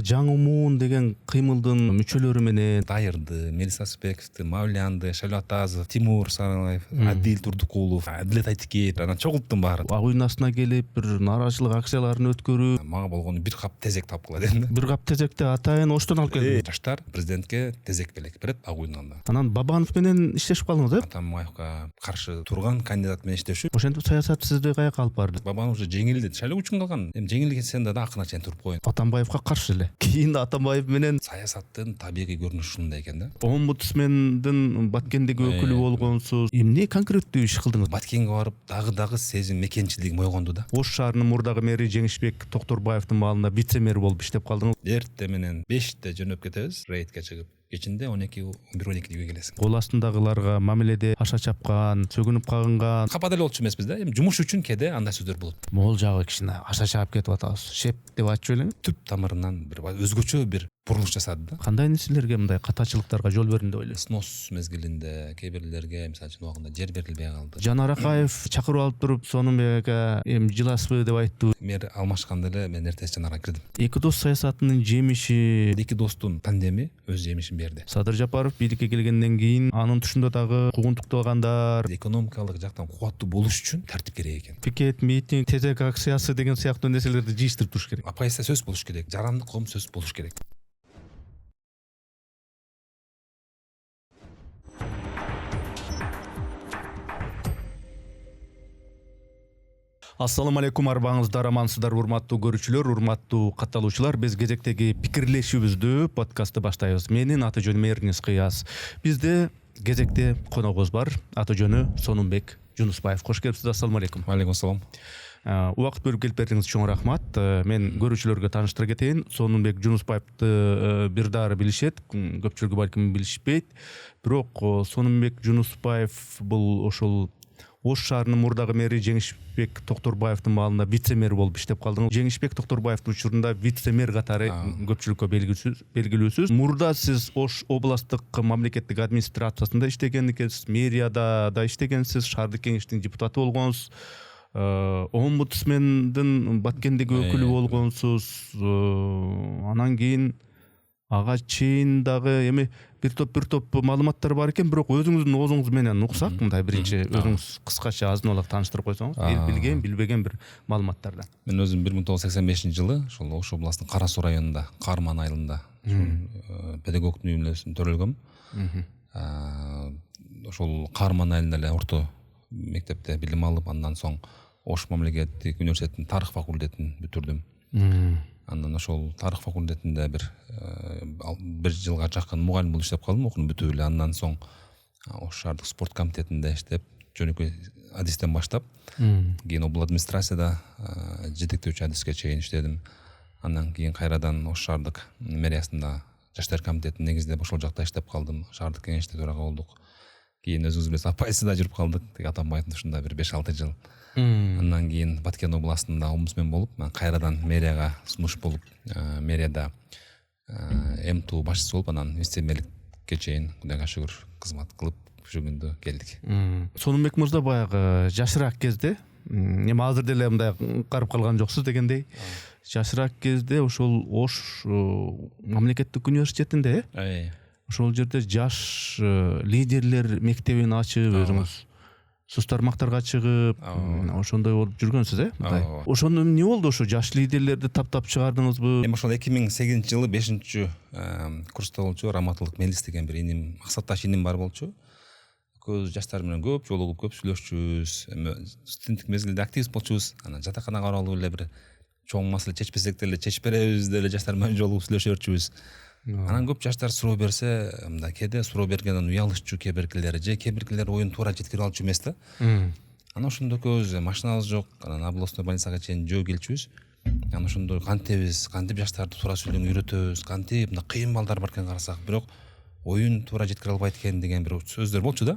Жаңы Муун деген кыймылдын мүчөлөрү менен Дайырды, Мелис Асбековду, Мавлянды, Шалатазов, Тимур Сараев, Адил Турдукулов, Адилет Айтикет, анан чогулттум баары. ак уйдун астына келип бир нааразычылык акцияларын өткөрүп, Мага болгону бир кап тезек тапкыла дедим да. бир кап тезекти атайын Оштон алып келди. Жаштар президентке тезек берет ак уйдунда. Анан Бабанов менен иштешип калдыңыз, э? Атамбаевга каршы турган кандидат менен иштешүү. Ошентип саясат сизди каяка алып барды? Бабанов уже жеңилди. Шайлоо үчүн калган. Эми жеңилген сенде да акына чейин туруп коюн. Атамбаевга каршы эле. Кийин Атамбаев менен Саясаттын табигый көрүнүшү ушундай экен да. омбудсмендин Баткендеги өкүлү болгонсуз. Эмне конкреттүү иш кылдыңыз? Баткенге барып дагы сезим мекенчилигим ойгонду да. Ош шаарынын мурдагы мэри Жеңишбек Токторбаевдин маалында вице-мэр болуп иштеп калдыңыз. Эртте менен 5-те жөнөп кетебиз, рейдке чыгып. Кечинде 11-12 үйгө келесиң. Кол астындагыларга мамиледе аша чапкан, сөгүнүп кагынган. Капа деле болчу эмеспиз да. Эми жумуш үчүн кээде андай сөздөр болот. Могул жагы кичине аша чаап кетип атабыз. Шеп деп айтчу элең. Түп тамырынан бир өзгөчө бир бурулуш жасады да. Кандай нерселерге мындай катачылыктарга жол бердим деп ойлойсуз? Снос мезгилинде кээ бирлерге мисалы үчүн убагында жер берилбей калды. Жанар Акаев чакырып алып туруп, Сонунбек эми жыласызбы деп айтты. Мэр алмашканда эле мен эртеси Жанарга кирдим. Эки дос саясатынын жемиши. Эки достун тандеми өз жемишин берди. Садыр Жапаров бийликке келгенден кийин анын тушунда дагы куугунтукталгандар, Экономикалык жактан кубаттуу болуш үчүн тартип керек экен. пикет, митинг, тезек акциясы деген сыяктуу нерселерди жыйыштырып туруш керек. Апайса сөз болуш керек. Жарандык коом сөз болуш керек. Ассаламу алейкум, арбаңыздар амансыздар урматтуу көрүүчүлөр, урматтуу катталуучулар. Биз кезектеги пикирлешүүбүздү подкастты баштайбыз. Менин аты жөнүм Эрнис Кыяз. Бизде кезекте коногубуз бар. Аты жөнү Сонунбек Жунусбаев. Кош келипсиз. Ассаламу алейкум. Алейкум ассалам. Убакыт бөлүп келип бердиңиз чоң рахмат. Мен көрүүчүлөргө тааныштыра кетейин. Сонунбек Жунусбаевди бир дары билишет, көпчүлүгү балким билишпейт. Бирок Сонунбек Жунусбаев бул ошол Ош шаарынын мурдагы мэри Жеңишбек Токторбаевдин маалында вице-мэр болуп иштеп калдыңыз. Жеңишбек Токторбаевдин учурунда вице-мэр катары көпчүлүккө белгилүүсүз. Мурда сиз Ош областтык мамлекеттик администрациясында иштеген экенсиз, мэрияда да иштегенсиз, шаардык кеңештин депутаты болгонсуз. Омбудсмендин Баткендеги өкүлү болгонсуз. Анан кийин ага чейин дагы эми бир топ маалыматтар бар экен, бирок өзүңүздүн оозуңуз менен уксак, мындай биринчи өзүңүз кыскача азын алак тааныштырып койсоңуз, эл билген, билбеген бир маалыматтардан. Мен өзүм 1985-жылы ошол Ош областынын Кара Суу районунда, Карман айылында педагогтун үйүнөн төрөлгөм. Ошол Карман айылында эле орто мектепте билим алып, андан соң Ош мамлекеттик университетинин тарых факультетин бүтүрдүм. Андан ошол тарых факультетинде бир жылга жакын мугалим болуп иштеп калдым, окууну бүтүп эле. Андан соң Ош шаардык спорт комитетинде иштеп, жөнөкөй адистен баштап, кийин обл администрацияда жетектөөчү адиске чейин иштедим. Андан кийин кайрадан Ош шаардык мэриясында жаштар комитетин негиздеп ошол жакта иштеп калдым. Шаардык кеңеште төрага болдук. Кийин өзүңүз билесиз, Апайсыда жүрүп калдык. Атамбаевдин ушунда бир 5-6 жыл. Андан кийин Баткен областында омбудсмен болуп, мен кайрадан мэрияга сунуш болуп, мэрияда МТУ башчысы болуп, анан вице-мэрликке чейин Кудайга шүгүр кызмат кылып ушу күндө келдик. Сонунбек мырза баягы жашыраак кезде, эми азыр деле мындай карып калган жоксуз дегендей, жашыраак кезде ошол Ош мамлекеттик университетинде, ошол жерде жаш лидерлер мектебин ачып, өзүңүз суз тармактарга чыгып, ошондой болуп жүргөнсүз, э? Ошондо эмне болду? Ошо жаш лидерлерди таптап чыгардыңызбы? Эми ошол 2008-жылы 5-курста болчу, Раматылык Мелис деген бир иним, максатташ иним бар болчу. Көз жаштар менен көп жолугуп, көп сүйлөшчүбүз. Эми студенттик мезгилде активист болчубуз. Анан жатаканага баралуу эле бир чоң маселе чечпесек деле чечип беребиз деле жаштар менен жолугуп сүйлөшө берчүбүз. Анан көп жаштар суроо берсе, мындай кээде суроо бергенден уялышчу кээ биркилери, же кээ биркилери оюн туура жеткире алчу эмес да. Анан ошондо көз машиналарыбыз жок, анан областной больницага чейин жөө келчүбүз. Анан ошондо кантип жаштарды туура сүйлөөнгө үйрөтөбүз, кантип мындай кыйын балдар бар экен карасак, бирок оюн туура жеткире албайт экен деген бир сөздөр болчу да.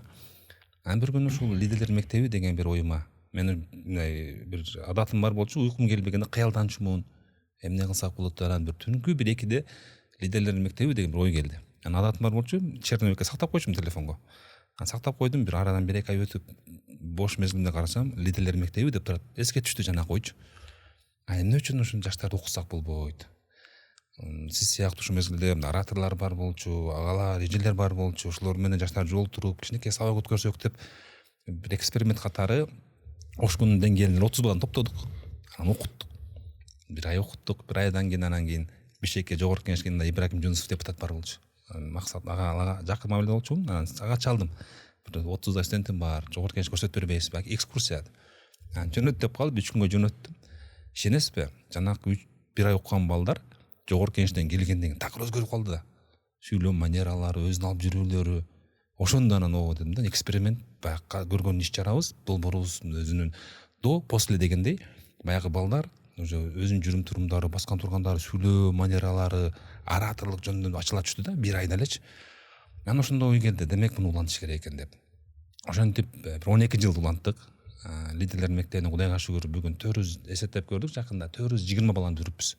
Анан бир күнү ушул лидерлер мектеби деген бир оюма, менин мындай бир адатым бар болчу, уйкум келбегенде кыялданчумун. Эмне кылсак болот? Анан бир түнкү 1-2-де лидерлер мектеби деген бир ой келди. Анан адатым бар болчу, черновикке сактап койчумун телефонго. Анан сактап койдум, бир арадан 1-2 ай өтүп бош мезгилинде карасам, лидерлер мектеби деп турат. Эске түштү жана койчу. Эмне үчүн ушун жаштарды окутсак болбойт? сиз сыяктуу ушул мезгилде ораторлор бар болчу, агалар, эжелер бар болчу. Ошолор менен жаштар жолтуруп, кичинекей сабак өткөрсөк деп бир эксперимент катары Ошкунун деңгээлин 30 баланы топтодук. Анан окуттук. Бир ай окуттук, бир айдан кийин Бишкекке жогорку кеңешке Ибрагим Жунусов депутат бар болчу. Максат ага жакын мамиле болчумун. Анан ага чалдым. Бир 30 студентим бар. Жогорку кеңеш көрсөтүп бербейсизби? Экскурсия. Анан жөнөт деп калып 3 күнгө жөнөттүм. Ишенесизби? Жанагы бир ай окуган балдар жогорку кеңештен келгенден кийин такыр өзгөрүп калды да. Сүйлөө манералары, өзүн алып жүрүүлөрү. Ошондо анан оо дедим да, эксперимент баягы көргөн иш чарабыз, долбоорубуз өзүнүн до после дегендей баягы балдар уже өзүнүн жүрүм турумдары, баскан тургандары, сүйлөө манералары, ораторлук жөнүндө ачыла түштү да, бир айда элечи. Анан ошондо ой келди, демек муну улантыш керек экен деп. Ошентип бир 12 жыл уланттык. Лидерлер мектебинен Кудайга шүгүр бүгүн 400 эсептеп көрдүк, жакында 420 баланы жүрүппүз.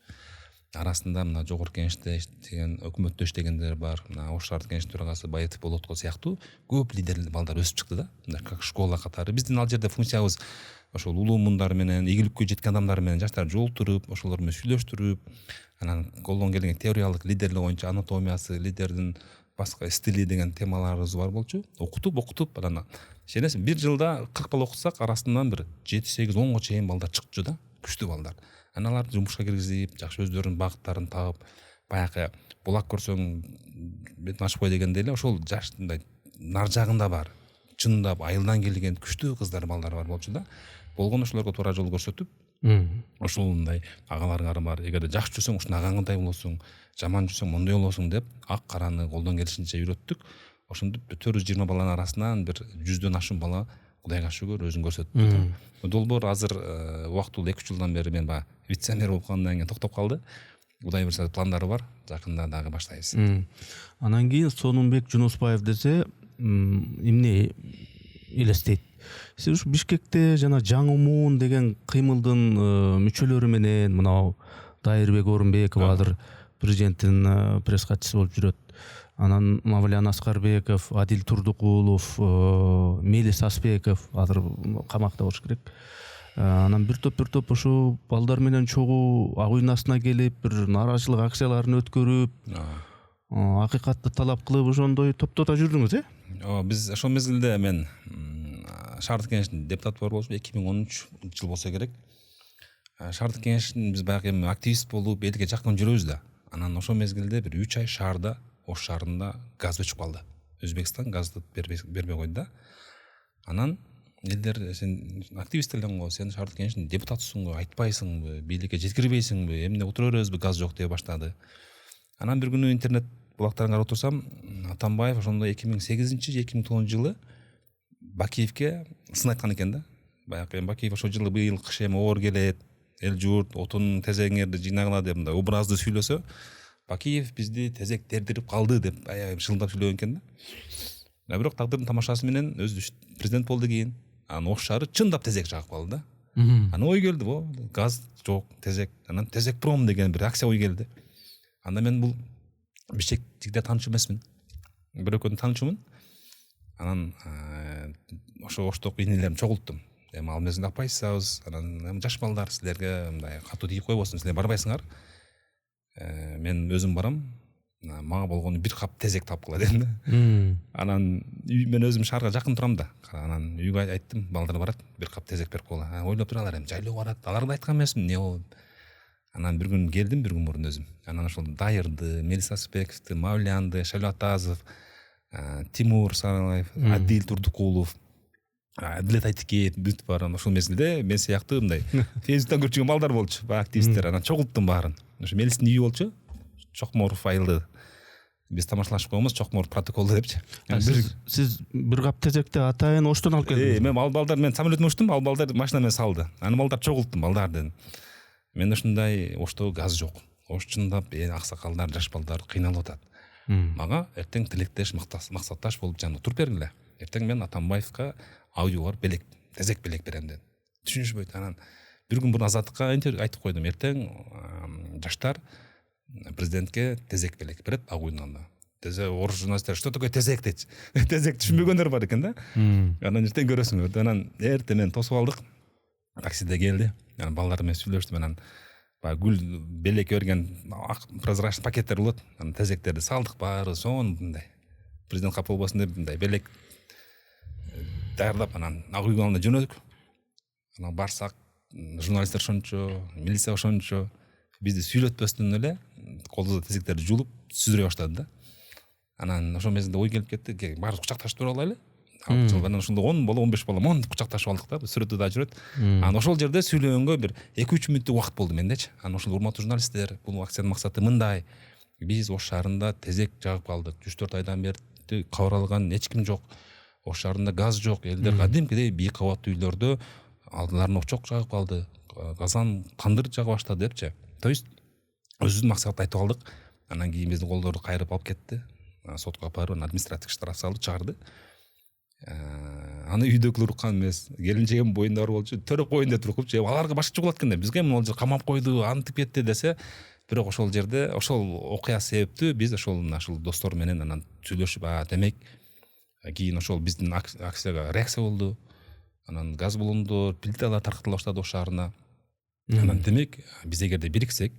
Арасында мына жогорку кеңеште иштеген, өкмөттө иштегендер бар. Мына Ош шаардык кеңеш төрагасы Баетов Болотко сыяктуу көп лидер балдар өсүп чыкты да. Мына как школа катары. Биздин ал жерде функциябыз ошол улуу мундар менен, ийгиликкө жеткен адамдар менен жаштар жолтуруп, ошолор менен сүйлөштүрүп, анан колдон келген теориялык лидерлик боюнча анатомиясы, лидердин башка стили деген темаларыбыз бар болчу. Окутуп, анан ишенесиң, бир жылда 40 бала окутсак, арасынан бир 7-8-10го чейин балдар чыкчу да, күчтүү балдар. Аналарды жумушка киргизип, жакшы өздөрүнүн багыттарын таап, баягы булак көрсөң бетин ачып кой дегендей эле ошол жаштындай нар жагында бар. Чындап айылдан келген күчтүү кыздар, балдар бар болчу да. Болгон ошолорго туура жол көрсөтүп, ошолундай агаларыңар бар. Эгерде жакшы жүрсөң ушуну агаңдай болосуң, жаман жүрсөң мондой болосуң деп ак караны колдон келишинче үйрөттүк. Ошондо 420 баланын арасынан бир 100дөн ашуун бала Кудайга шүгүр өзүн көрсөттү. Долбоор азыр убактылуу 2 жылдан бери мен баягы вице-мэр болуп калгандан кийин токтоп калды. Кудай буйрса пландары бар. Жакында дагы баштайбыз. Анан кийин Сонунбек Жунусбаев десе эмне элестейт? Сиз ушу Бишкекте жана жаңы муун деген кыймылдын мүчөлөрү менен мынау Дайырбек Орунбеков азыр президенттин пресс катчысы болуп жүрөт. Анан Мавлян Аскарбеков, Адил Турдукулов, Мелис Аспеков азыр камакта болуш керек. Анан бир топ ошо балдар менен чогуу ак үйдүн астына келип, бир нааразычылык акцияларын өткөрүп, акыйкатты талап кылып ошондой топтода жүрдүңүз, Биз ошол мезгилде мен шаардык кеңештин депутаты бар болчу, 2013 жыл болсо керек. Шаардык кеңештин биз баягы эми активист болуп, элге жакын жүрөбүз да. Анан ошол мезгилде бир 3 ай шаарда, Ош шаарында газ өчүп калды. Өзбекстан газды бербей койду да. Анан элдер сен активисттелден го, сен шаардык кеңештин депутатысың го, айтпайсыңбы, бийликке жеткирбейсиңби, эмне отура беребизби, газ жок деп баштады. Анан бир күнү интернет булактарын карап отурсам, Атамбаев ошондо 2008-2009 жылы Бакиевке сын айткан экен да. Баягы Бакиев ошол жылы быйыл кыш эми оор келет, эл журт отун тезегиңерди жыйнагыла деп мындай образды сүйлөсө, Бакиев бизди тезек дердирип калды деп аябай шылдап сүйлөгөн экен да. Бирок тагдырдын тамашасы менен өзү президент болду кийин. Анан Ош шаары чындап тезек жагып калды да. Анан ой келди, газ жок, тезек. Анан Тезекпром деген бир акция ой келди. Анда мен бул Бишкекте таанычу эмесмин. Бир экөөнү таанычумун. Анан ошо Оштогу инелерим чогулттум. Эми ал мезгилде апайсыз, анан жаш балдар силерге мындай катуу тийип койбосун, силер барбайсыңар. Мен өзүм барам. Мага болгону бир кап тезек таап кыла дедим да. Анан мен өзүм шаарга жакын турам да. Анан үйгө айттым, балдар барат, бир кап тезек берип койгула. Ойлоп туралар, эми жайлоо барат. Аларга да айткан эмесмин, эмне болот. Анан бир күн келдим, бир күн мурун өзүм. Анан ошол Дайырды, Мелис Аспековду, Мавлянды, Шайлатазов, Тимур Саралаев, Адил Турдукулов, Адилет Айтыкеев бүт бар. Ошол мезгилде мен сыяктуу мындай Фейсбуктан көрүп жүргөн балдар болчу, баягы активисттер. Анан чогулттум баарын. Ошо Мелистин үйү болчу. Чокморов айылды. Биз тамашалашып койбуз, Чокморов протоколду депчи. Сиз бир кап тезекти атайын Оштон алып келдиңиз. Мен ал балдар, мен самолеттен учтум, ал балдар машина менен салды. Анан балдар чогулттум, балдар дедим. Мен ушундай Ошто газ жок. Ош чындап аксакалдар, жаш балдар кыйналып атат. Мага эртең тилектеш, максатташ болуп жанында туруп бергиле. Эртең мен Атамбаевка аудиогор белек, тезек белек берем дедим. Түшүнүшпөйт. Анан бир күн мурун Азаттыкка айтып койдум. Эртең жаштар президентке тезек белек берет ак үйдүн. Тезек орус журналисттер что такое тезек дейт. Тезек түшүнбөгөндөр бар экен да. Анан эртең көрөсүңөр. Анан эртең мен тосуп алдык. Таксиде келди. Анан балдар менен сүйлөштүм. Анан баягы гүл белекке берген прозрачный пакеттер болот, анан тезектерди салдык баары сонун мындай президент капыл болбосун деп мындай белек даярдап анан ак үйдүн алдына жөнөдүк. Анан барсак журналисттер ошончо, милиция ошончо бизди сүйлөтпөстөн эле колдо тезектерди жуулуп сүзүрө баштады да. Анан ошол мезгилде ой келип кетти, баарыбыз кучакташып туруп алайлы. Анан ошондо 10 бала 15 бала монтип кучакташып алдык да, сүрөтү да жүрөт. Анан ошол жерде сүйлөгөнгө бир 2-3 мүнөттүк убакыт болду мендечи. Анан ошол урматтуу журналисттер, бул акциянын максаты мындай. Биз Ош шаарында тезек жагып калдык. 3-4 айдан бери кабар алган эч ким жок. Ош шаарында газ жок. Элдер кадимкидей бийик кабаттуу үйлөрдө алдыларына очок жагып калды. Газан тандыр жага баштады депчи. То есть өзүбүздүн максатты айтып алдык. Анан кийин биздин колдорду кайрып алып кетти. Сотко алып барып административдик штраф салды, чыгарды. Аны үйдөгүлөр уккан эмес. Келинчегим боюнда бар болчу, төрөп коюн деп туруп же аларга башкача болот экен деп. Бизге ал жер камап койду, антип кетти десе, бирок ошол жерде ошол окуя себептүү биз ошол достор менен анан сүйлөшүп, демек кийин ошол биздин акцияга реакция болду. Анан газ баллондор, плиталар таркатыла баштады Ош шаарына. Анан демек биз эгерде бириксек,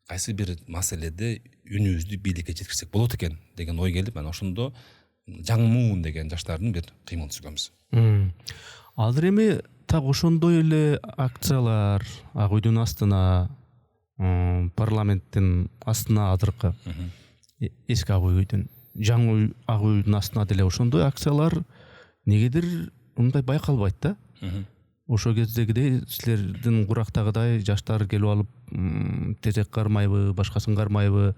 кайсы бир маселеде үнүбүздү бийликке жеткирсек болот экен деген ой келип, анан ошондо жаңмуун деген жаштардын бир кыймылын түзгөнбүз. Азыр эми так ошондой эле акциялар Ак үйдүн астына, парламенттин астына азыркы эски Ак үйдүн, жаңы Ак үйдүн астына деле ошондой акциялар негедир мындай байкалбайт да. Ошол кездегидей силердин курактагыдай жаштар келип алып тезек кармайбы, башкасын кармайбы,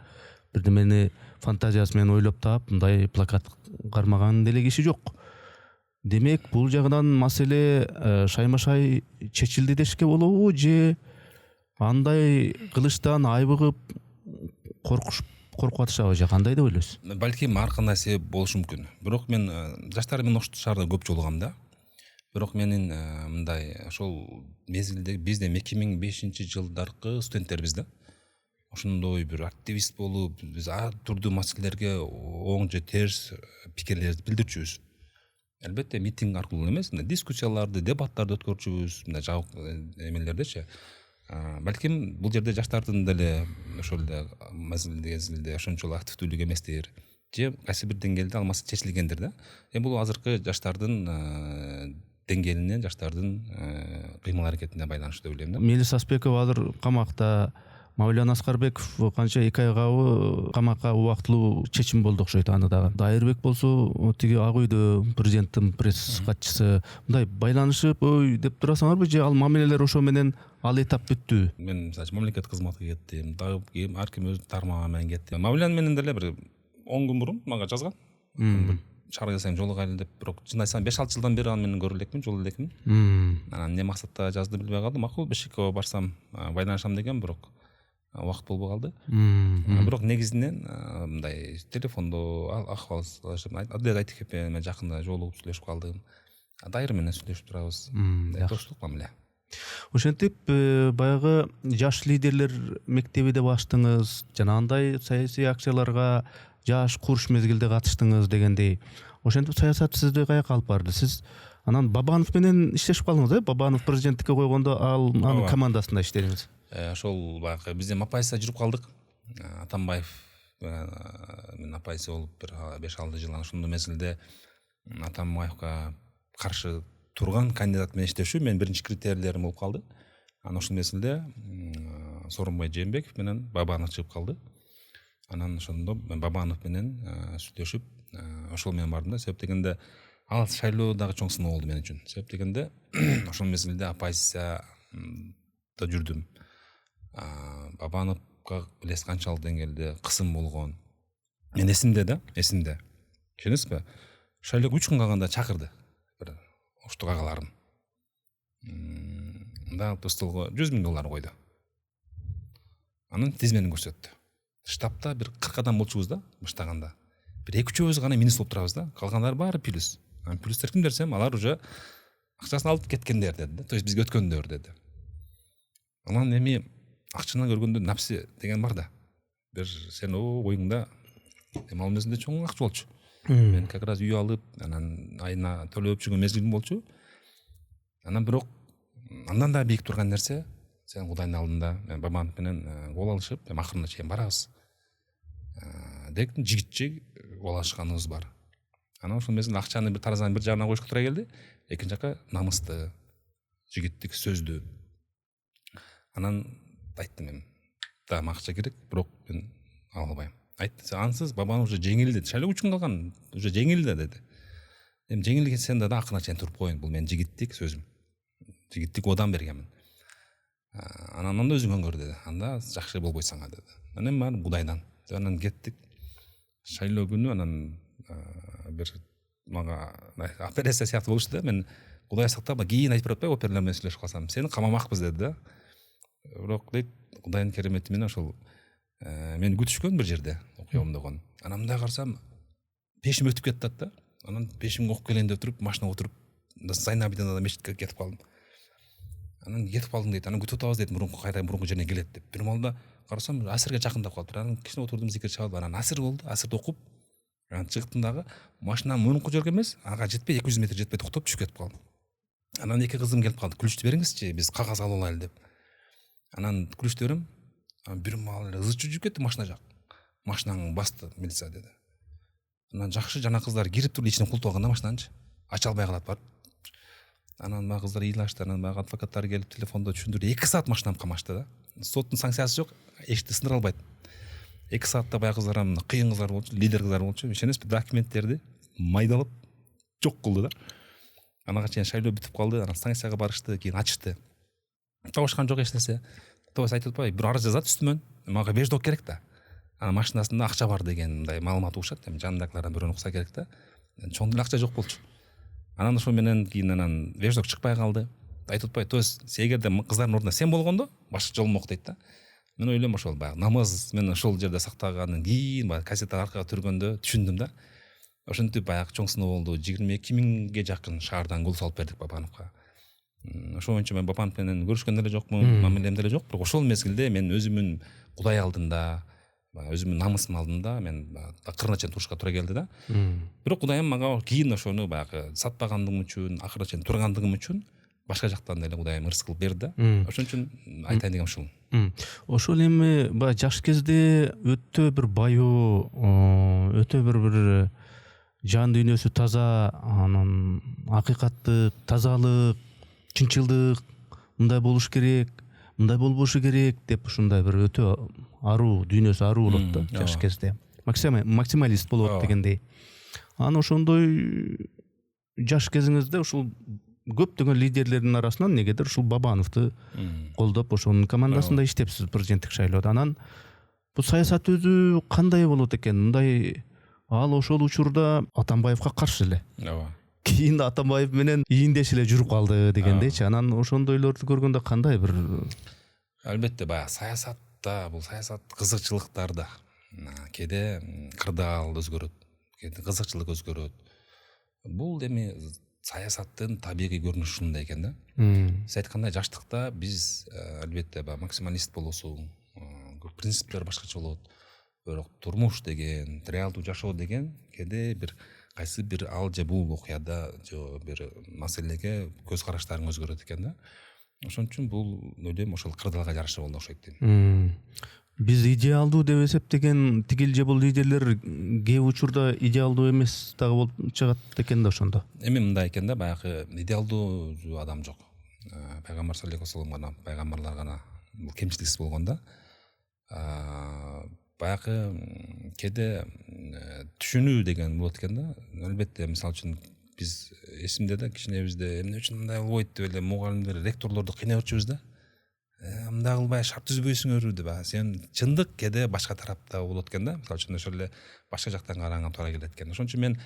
бирдемени фантазиясы менен ойлоп таап мындай плакат кармаган деле киши жок. Демек бул жагынан маселе шайма-шай чечилди дешке болобу же андай кылыштан айбыгып коркуп атышабы же кандай деп ойлойсуз? Балким ар кандай себеп болушу мүмкүн. Бирок мен жаштар менен Ош шаарда көп жолугам да. Бирок менин мындай ошол мезгилде бизде 2005-жылдаркы студенттербиз да. Ошондой бир активист болуп, биз ар түрдүү маселелерге оң же терс пикирлерди билдирчүбүз. Албетте митинг аркылуу эмес, дискуссияларды, дебаттарды өткөрчүбүз, мындай жабык эмелердечи. Балким бул жерде жаштардын деле ошол эле мезгилде ошончолук активдүүлүк эместир, же кайсы бир деңгээлде ал маселе чечилгендир да. Бул азыркы жаштардын деңгээлине, жаштардын кыймыл аракетине байланыштуу деп ойлойм да. Мелис Аспеков азыр камакта, Мавлян Аскарбеков канча 2 айга камакка убактылуу чечим болду окшойт аны дагы. Дайырбек болсо тиги Ак үйдө президенттин пресс катчысы мындай байланышып ой деп турасыңарбы же ал мамилелер ошо менен ал этап бүттү? Мен мамлекет кызматка кеттим, дагы ар ким өз тармагы менен кетти. Мавлян менен деле бир 10 күн мурун мага жазган. Чара жасайм жолугайлы деп, бирок чын айтсам 5-6 жылдан бери аны менен көрө элекмин, жолуга элекмин. Анан эмне максатта жазды билбей калдым. Макул Бишкекке барсам байланышам деген, бирок убакыт болбой калды. Бирок негизинен мындай телефондо акыбал адилет Айтекеев менен жакында жолугуп сүйлөшүп калдым. Дайыр менен сүйлөшүп турабыз. Достук мамиле. Ошентип баягы жаш лидерлер мектеби деп ачтыңыз, жана андай саясий акцияларга жаш курч мезгилде катыштыңыз дегендей. Ошентип саясат сизди каяка алып барды? Сиз анан Бабанов менен иштешип калдыңыз, Бабанов президенттикке койгондо ал анын командасында иштедиңиз. Ошол баягы бизде Мапайса жүрүп калдык. Атамбаев мен Апайсы болуп бир 5-6 жыл ошондой мезгилде Атамбаевга каршы турган кандидат менен иштешүү менин биринчи критерийлерим болуп калды. Анан ошол мезгилде Сооронбай Жээнбеков менен Бабанов чыгып калды. Анан ошондо мен Бабанов менен сүйлөшүп ошол менен бардым да. Себеп дегенде ал шайлоо дагы чоң сыноо болду мен үчүн. Себеп дегенде ошол мезгилде Апайса да жүрдүм. Бабановго билесиз канчалык деңгээлде кысым болгон. Мен эсимде да, эсимде. Түшүнөсүзбү? Шайлоого 3 күн калганда чакырды бир оштук агаларым. Мында столго $100,000 койду. Анын тизмени көрсөттү. Штабта бир 40 адам болчубуз да, баштаганда. Бир 2-3 гана минус болуп турабыз да. Калгандар баары плюс. Плюстер ким десем, алар уже акчасын алып кеткендер деди. То есть бизге өткөндөр деди. Анан эми акчаны көргөндө напси деген бар да. Бир сен оюңда ал мезгилде чоң акча болчу. Мен как раз үй алып, анан айына төлөп жүргөн мезгилим болчу. Анан бирок андан да бийик турган нерсе, сен Кудайдын алдында мен Бабанов менен кол алышып акырына чейин барабыз деген жигитче кол алышканыбыз бар. Анан ошол мезгилде акчаны бир таразанын бир жагына коюшка туура келди. Экинчи жакка намысты, жигиттик сөздү. Анан айттым мен, дагы акча керек, бирок мен ала албайм. Айтты, ансыз Бабанов уже жеңилди, шайлоо үчүн калган, уже жеңилди деди. Эми жеңилген сен да акырына чейин туруп коюн, бул менин жигиттик сөзүм. Жигиттик одан бергенмин. Анан анда өзүң өңгөр деди. Анда жакшы болбойт сага деди. Анан бар Кудайдан. Анан кеттик. Шайлоо күнү анан бир мага операция сыяктуу болушту да. Мен Кудай сактап кийин айтып атпай оперлер менен сүйлөшүп калсам, сени камамакпыз деди да. Бирок дейт Кудайдын керемети менен ошол мени күтүшкөн бир жерде окуям дегон. Анан мындай карасам пешим өтүп кетти да. Анан пешимге окуп келейин деп туруп машинага отуруп Зайнабиден да мечитке кетип калдым. Анан кетип калдым дейт. Анан күтүп атабыз дейт, мурунку жерине келет деп. Бир малда карасам асырга жакындап калыптыр. Анан кичине отурдум, зикир чыгып, анан асыр болду. Асырды окуп, анан чыктым дагы машинам мурунку жерге эмес, ага жетпей 200 метр жетпей токтоп түшүп кетип калдым. Анан эки кызым келип калды. Күлүчтү бериңизчи, биз кагаз алып алайлы деп. Анан күлүчтү берем. Бир мал ызычы жүрүп кетти машина жак. Машинаңы басты милиция деди. Анан жакшы жана кыздар кирип туруп ичине култуп алган да машинанчы. Ача албай калат барып. Анан баа кыздар ыйлашты, анан баа адвокаттар келип телефондо түшүндүрдү. 2 саат машинам камашты да. Соттун санкциясы жок, эшикти сындыра албайт. 2 саатта баа кыздар кыйын кыздар болчу, лидер кыздар болчу. Ишенесизби, документтерди майдалап жок кылды да. Анага чейин шайлоо бүтүп калды. Анан станцияга барышты, кийин ачышты. Табышкан жок эч нерсе. Тобос айтып атпайбы, бир арыз жазат үстүмөн. Мага веждок керек да. Анан машинасында акча бар деген мындай маалымат угушат. Эми жанындагылардан бирөө укса керек да. Чоң деле акча жок болчу. Анан ошол менен кийин анан веждок чыкпай калды. Айтып атпайбы, то есть эгерде кыздардын ордуна сен болгондо башка жолум жок дейт да. Мен ойлойм ошол баягы намаз мен ошол жерде сактагандан кийин баягы кассета аркага түргөндө түшүндүм да. Ошентип баягы чоң сыноо болду. 22 миңге жакын шаардан гол салып бердик Бабановго. Ошол боюнча мен Бабанов менен көрүшкөн деле жокмун, мамилем деле жок. Бирок ошол мезгилде мен өзүмүн Кудай алдында, өзүмүн намысым алдында мен акырына чейин турушка туура келди да. Бирок Кудайым мага кийин ошону баягы сатпагандыгым үчүн, акырына чейин тургандыгым үчүн башка жактан деле Кудайым ырыс кылып берди да. Ошон үчүн айтайын дегеним ушул. Ошол эми баягы жаш кезде өтө бир баю, өтө бир жан дүйнөсү таза, анан акыйкаттык, тазалык, чынчылдык, мындай болуш керек, мындай болбошу керек деп ушундай бир өтө аруу, дүйнөсү аруу болот да жаш кезде. Максималист болот дегендей. Анан ошондой жаш кезиңизде ушул көптөгөн лидерлердин арасынан негедир ушул Бабановду колдоп, ошонун командасында иштепсиз президенттик шайлоодо. Анан бул саясат өзү кандай болот экен? Мындай ал ошол учурда Атамбаевга каршы эле. Ооба. Кийин Атамбаев менен ийиндеш эле жүрүп калды дегендейчи. Анан ошондойлорду көргөндө кандай бир Албетте баягы саясатта, бул саясат кызыкчылыктарда кээде кырдаал өзгөрөт, кээде кызыкчылык өзгөрөт. Бул эми саясаттын табигый көрүнүшү ушундай экен да. Сиз айткандай жаштыкта биз албетте баягы максималист болосуң, принциптер башкача болот. Бирок турмуш деген, реалдуу жашоо деген кээде бир кайсы бир ал же бул окуяда же бир маселеге көз караштарың өзгөрөт экен да. Ошон үчүн бул ойлойм ошол кырдаалга жараша болду окшойт дейм. Биз идеалдуу деп эсептеген тигил же бул лидерлер кээ учурда идеалдуу эмес дагы болуп чыгат экен да ошондо. Эми мындай экен да, баягы идеалдуу адам жок. Пайгамбар саллаллаху алейхи вассалам гана, пайгамбарлар гана бул кемчиликсиз болгон да. Баягы кээде түшүнүү деген болот экен да. Албетте мисалы үчүн биз эсимде да кичинебизде эмне үчүн мындай болбойт деп эле мугалимдер, ректорлорду кыйнап жүрчүбүз да. Мындай кылбай шарт түзбөйсүңөр деп. Сен чындык кээде башка тарапта болот экен да. Мисалы үчүн ошол эле башка жактан караганга туура келет экен. Ошон үчүн мен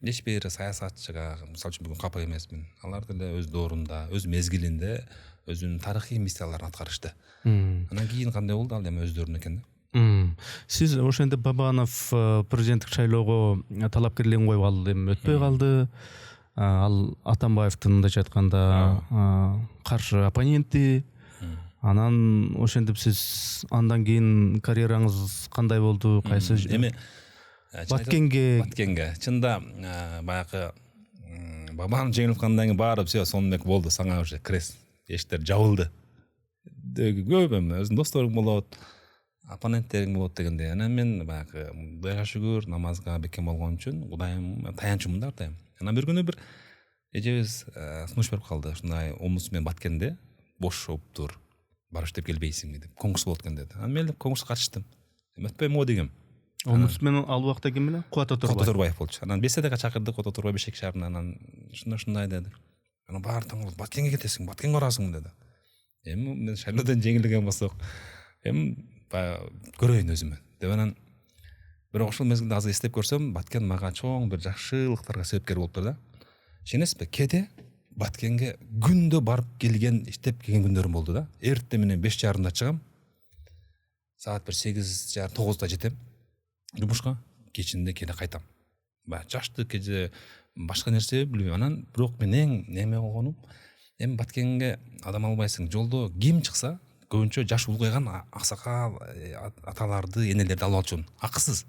эч бир саясатчыга, мисалы үчүн бүгүн капа эмесмин. Алар деле өз доорунда, өз мезгилинде өзүнүн тарыхый миссияларын аткарышты. Анан кийин кандай болду, ал эми өздөрүнүн экен да. Сиз ошентип Бабанов президенттик шайлоого талапкерлигин коюп алды, эми өтпөй калды. Ал Атамбаевдин мындайча айтканда каршы оппоненти. Анан ошентип сиз андан кийин карьераңыз кандай болду? Кайсы эми Баткенге чында баягы Бабанов жеңилип калгандан кийин баары все сонун болду, саңа уже крест эштер жабылды. көп эми өзүнүн досторуң болот, оппоненттериң болот дегенде. Анан мен баягы Кудайга шүгүр намазга бекем болгон үчүн Кудайым таянчумун да артайм. Анан бир күнү бир эжебиз сунуш берип калды. Ушундай омус менен Баткенде бошоптур. Барыш деп келбейсиңби деп. Конкурс болот экен деди. Анан мен конкурска катыштым. Өтпөйм го дегем. Омус менен ал убакта ким менен? Куат Турбаев болчу. Анан беседага чакырдык, Куат Турбаев Бишкек шаарына. Анан ушундай деди. Анан баары таң калып, Баткенге кетесиң, Баткенге барасың деди. Эми мен шайлоодон жеңилген болсок, эми көрөйүн өзүмө деп анан бирок ошол мезгилде азыр эстеп көрсөм, Баткен мага чоң бир жакшылыктарга себепкер болуптур да. Ишенесизби? Кээде Баткенге күндө барып келген, иштеп келген күндөрүм болду да. Эртең менен 5:30 чыгам. Саат бир 8:30-9:00 жетем жумушка, кечинде кээде кайтам. Жашты кеже башка нерсе билбейм. Анан бирок мен эң неме болгонум, эми Баткенге адам албайсың. Жолдо ким чыкса, көбүнчө жаш улгайган аксакал аталарды, энелерди алып алчумун. Акысыз.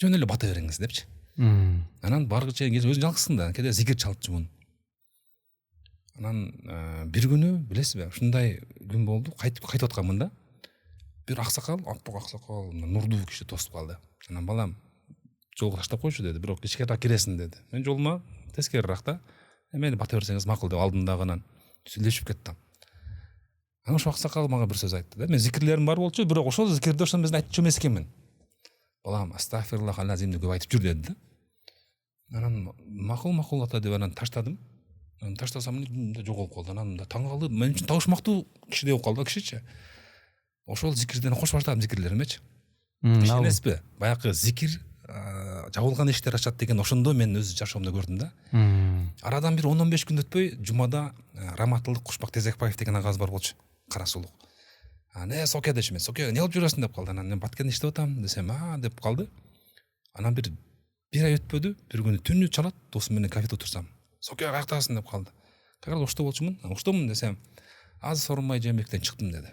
Жөн эле бата бериңиз депчи. Анан баргыча кез өзүң жалгызсың да, кээде зикир чалтчумун. Анан бир күнү билесизби, ушундай күн болду, кайтып атканмын да. Бир аксакал, аппак аксакал, нурдуу киши тосуп калды. Анан балам жолго таштап койчу деди, бирок ичкерирээк киресиң деди. Мен жолума тескерираак да. Мени бата берсеңиз макул деп алдымдагы анан сүйлөшүп кеттим. Анан ошол аксакал мага бир сөз айтты да. Мен зикирлерим бар болчу, бирок ошол зикирди ошол мезгилде айтчу эмес экенмин. Балам, астагфируллах алазимди көп айтып жүр деди да. Анан макул ата деп анан таштадым. Анан таштасам жоголуп калды. Анан да таң калды. Мен үчүн табышмактуу киши болуп калды кишичи. Ошол зикирден кошуп баштадым зикирлеримечи. Ишенесизби? Баягы зикир жабылган эшиктер ачат деген ошондо мен өз жашоомдо көрдүм да. Арадан бир 10-15 күн өтпөй жумада Раматылык Кушбак Тезекбаев деген агаз бар болчу. Кара сулук. Соке дешим, Соке эмне кылып жүрөсүң деп калды. Анан мен Баткенде иштеп атам десем, деп калды. Анан бир ай өтпөдү, бир күнү түнү чалат, досум менен кафеде отурсам. Соке каяктасың деп калды. Каяка ошто болчумун? Оштомун десем, аз Сооронбай Жээнбековден чыктым деди.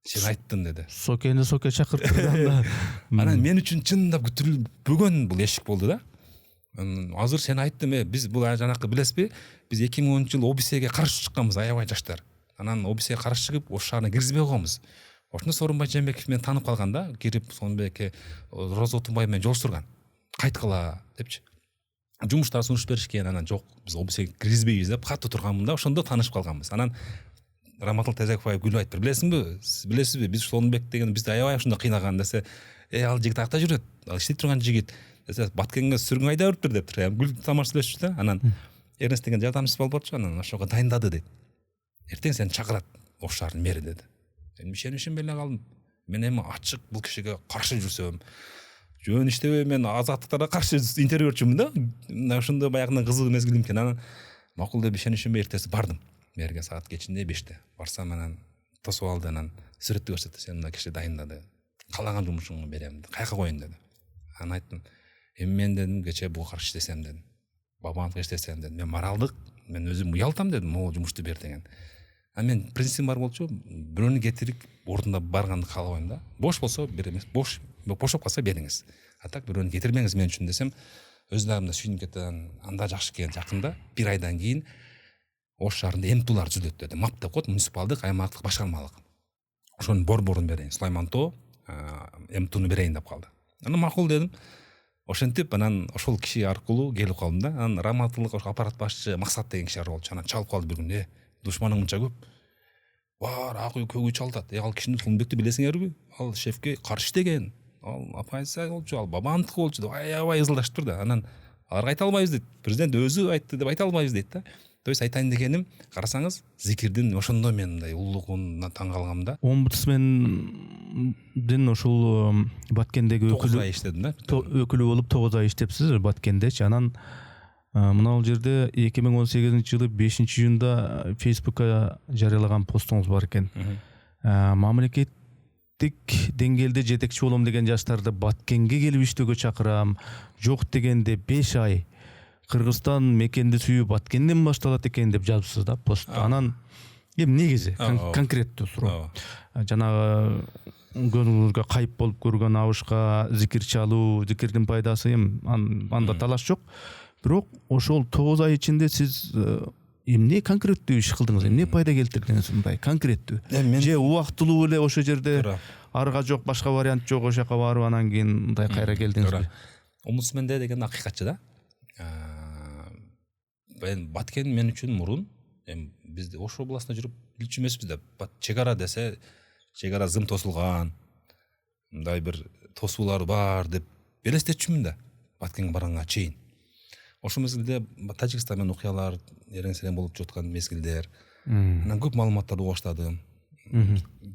Сен айттың деди. Сокени чакырттырганда. Анан мен үчүн чындап күтүлбөгөн бул эшик болду да. Азыр сен айттың, биз бул жанакы билесизби? Биз 2010-жылы ОБС-ге каршы чыкканбыз, аябай жаштар. Анан ОБС-ге каршы чыгып, Ош шаарына киргизбей койгонбуз. Ошондо Сооронбай Жээнбеков мени таанып калган да, кирип Сооронбайке Роза Отунбай менен жолуштурган. Кайткыла депчи. Жумуштар сунуш беришкен, анан жок, биз ОБС-ге киргизбейбиз деп катты турганмын да, ошондо таанышып калганбыз. Анан Раматыл Тезекбаев күлүп айтты. Билесизби, биз Сооронбек деген бизди аябай ушунда кыйнаган десе, ал жигит акта жүрөт, ал иштеп турган жигит. Десе, Баткенге сүргүн айда бериптир дептир. Гүл тамаш сүйлөшчү да. Анан Эрнест деген жардамчысы болуп барчу, анан ошого дайындады дейт. Эртең сени чакырат Ош шаарынын мэри деди. Мен ишенбей эле калдым. Мен эми ачык бул кишиге каршы жүрсөм, жөн иштебей мен азаттыктарга каршы интервью берчүмүн да. Ошондо баягынан кызык мезгилим экен. Анан макул деп ишенбей эртеси бардым. Мэрге саат кечинде 5-те. Барсам анан тосуп алды, анан сүрөттү көрсөттү. Сен мына киши дайындады. Каалаган жумушуңду берем деди. Каяка коеюн деди. Анан айттым, эми мен дедим, кечээ буга каршы иштесем дедим. Бабамга иштесем дедим. Мен моралдык, мен өзүм уялтам дедим, могул жумушту бер деген. Мен принципим бар болчу, бирөөнү кетирип ордунда барганды каалабайм да. Бош болсо беремиз, бошоп калса бериңиз. А так бирөөнү кетирмеңиз мен үчүн десем, өз дагымда сүйүнүп кеткен, анда жакшы экен. Жакында 1 айдан кийин Ош шаарында МТУлар түзүлөт деди. МАП деп коет, муниципалдык аймактык башкармалык. Ошонун борборун берейин, Сулаймантоо МТУну берейин деп калды. Анан макул дедим. Ошентип анан ошол киши аркылуу келип калдым да. Анан Раматылык аппарат башчы Максат деген киши болчу. Анан чалып калды бир күн. Душманың мынча көп. Бар акы көгү чалтат. Ал кишини Сулымбекти билесиңерби? Ал шефке каршы иштеген. Ал оппозиция болчу, ал бабамдыкы болчу деп аябай ызылдаштыр да. Анан аларга айта албайбыз дейт. Президент өзү айтты деп айта албайбыз дейт да. То есть айтайын дегеним, карасаңыз, зикирдин ошондо мен мындай улуулугуна таң калгам да. Омбудсмендин ошол Баткендеги өкүлү иштедим да. Өкүлү болуп 9 ай иштепсиз Баткендечи. Анан мына жерде 2018-жылы 5-июнда Facebook'ка жарыялаган постуңуз бар экен. Мамлекеттик деңгээлде жетекчи болом деген жаштарды Баткенге келип иштөөгө чакырам. Жок дегенде 5 ай Кыргызстан мекенди сүйүү Баткенден башталат экен деп жазыпсыз да пост. Анан эми негизи конкреттүү суроо. Жанагы көңүлгө кайып болуп көргөн абышка зикир чалуу, зикирдин пайдасы эми анда талаш жок. Бирок ошол 9 ай ичинде сиз эмне конкреттүү иш кылдыңыз, эмне пайда келтирдиңиз мындай конкреттүү? Же убактылуу эле ошо жерде арга жок, башка вариант жок, ошол жака барып анан кийин мындай кайра келдиңизби? Омбудсменде деген акыйкатчы да. Баткен мен үчүн мурун биз Ош областында жүрүп билчү эмеспиз да. Чек ара десе, чек ара зым тосулган, мындай бир тосуулар бар деп элестетчүмүн да. Баткенге барганга чейин. Ошол мезгилде Тажикстан менен окуялар эрең-серең болуп жаткан мезгилдер. Анан көп маалыматтарды уга баштадым.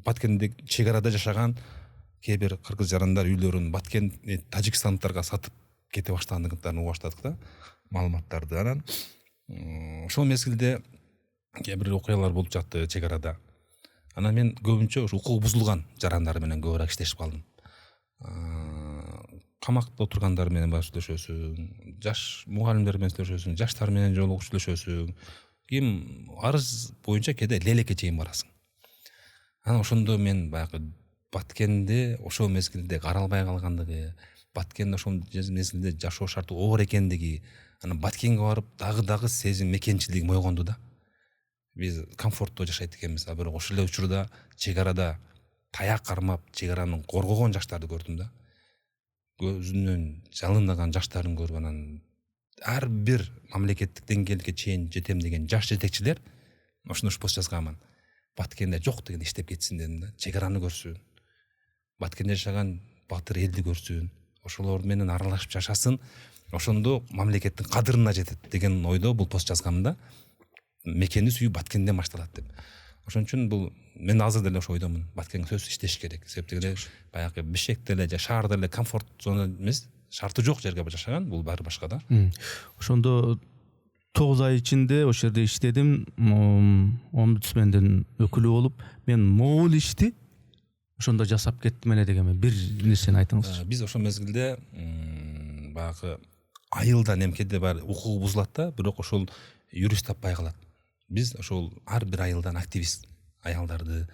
Баткенде чек арада жашаган кээ бир кыргыз жарандар үйлөрүн Баткен тажикстандыктарга сатып кете баштагандыктарын уга баштадык да, маалыматтарды. Анан ошол мезгилде кээ бир окуялар болуп жатты чек арада. Анан мен көбүнчө ушу укугу бузулган жарандар менен көбүрөөк иштешип калдым. Камакта отургандар менен баш сүйлөшөсүң, жаш мугалимдер менен сүйлөшөсүң, жаштар менен жолугуп сүйлөшөсүң. Ким арыз боюнча кээде лелекке чейин барасың. Анан ошондо мен баягы Баткенде ошол мезгилде каралбай калгандыгы, Баткенде ошол мезгилде жашоо шарты оор экендиги, анан Баткенге барып дагы сезим мекенчилигим ойгонду да. Биз комфорттуу жашайт экенбиз, а бирок ошол эле учурда чек арада таяк кармап, чек араны коргогон жаштарды көрдүм да. Көзүнөн жалындаган жаштарын көрүп, анан ар бир мамлекеттик деңгээлге чейин жетем деген жаш жетекчилер ошондо пост жазганмын. Баткенде жок деген иштеп кетсин дедим да. Чек араны көрсүн. Баткенде жашаган батыр элди көрсүн. Ошолор менен аралашып жашасын. Ошондо мамлекеттин кадырына жетет деген ойдо бул пост жазганмын да. Мекенди сүйүү Баткенден башталат деп. Ошон үчүн бул мен азыр деле ошо ойдомун. Баткенге сөзсүз иштеш керек. Себептен эле баягы Бишкекте эле же шаарда эле комфорт зона эмес, шарты жок жерге жашаган, бул баары башка да. Ошондо 9 ай ичинде ошол жерде иштедим, омбудсмендин өкүлү болуп, мен могул ишти ошондо жасап кеттим эле деген бир нерсени айтыңызчы. Биз ошол мезгилде баягы айылда немкеде бар укугу бузулат да, бирок ошол юрист таппай калат. Биз ошол ар бир айылдан активист аялдарды,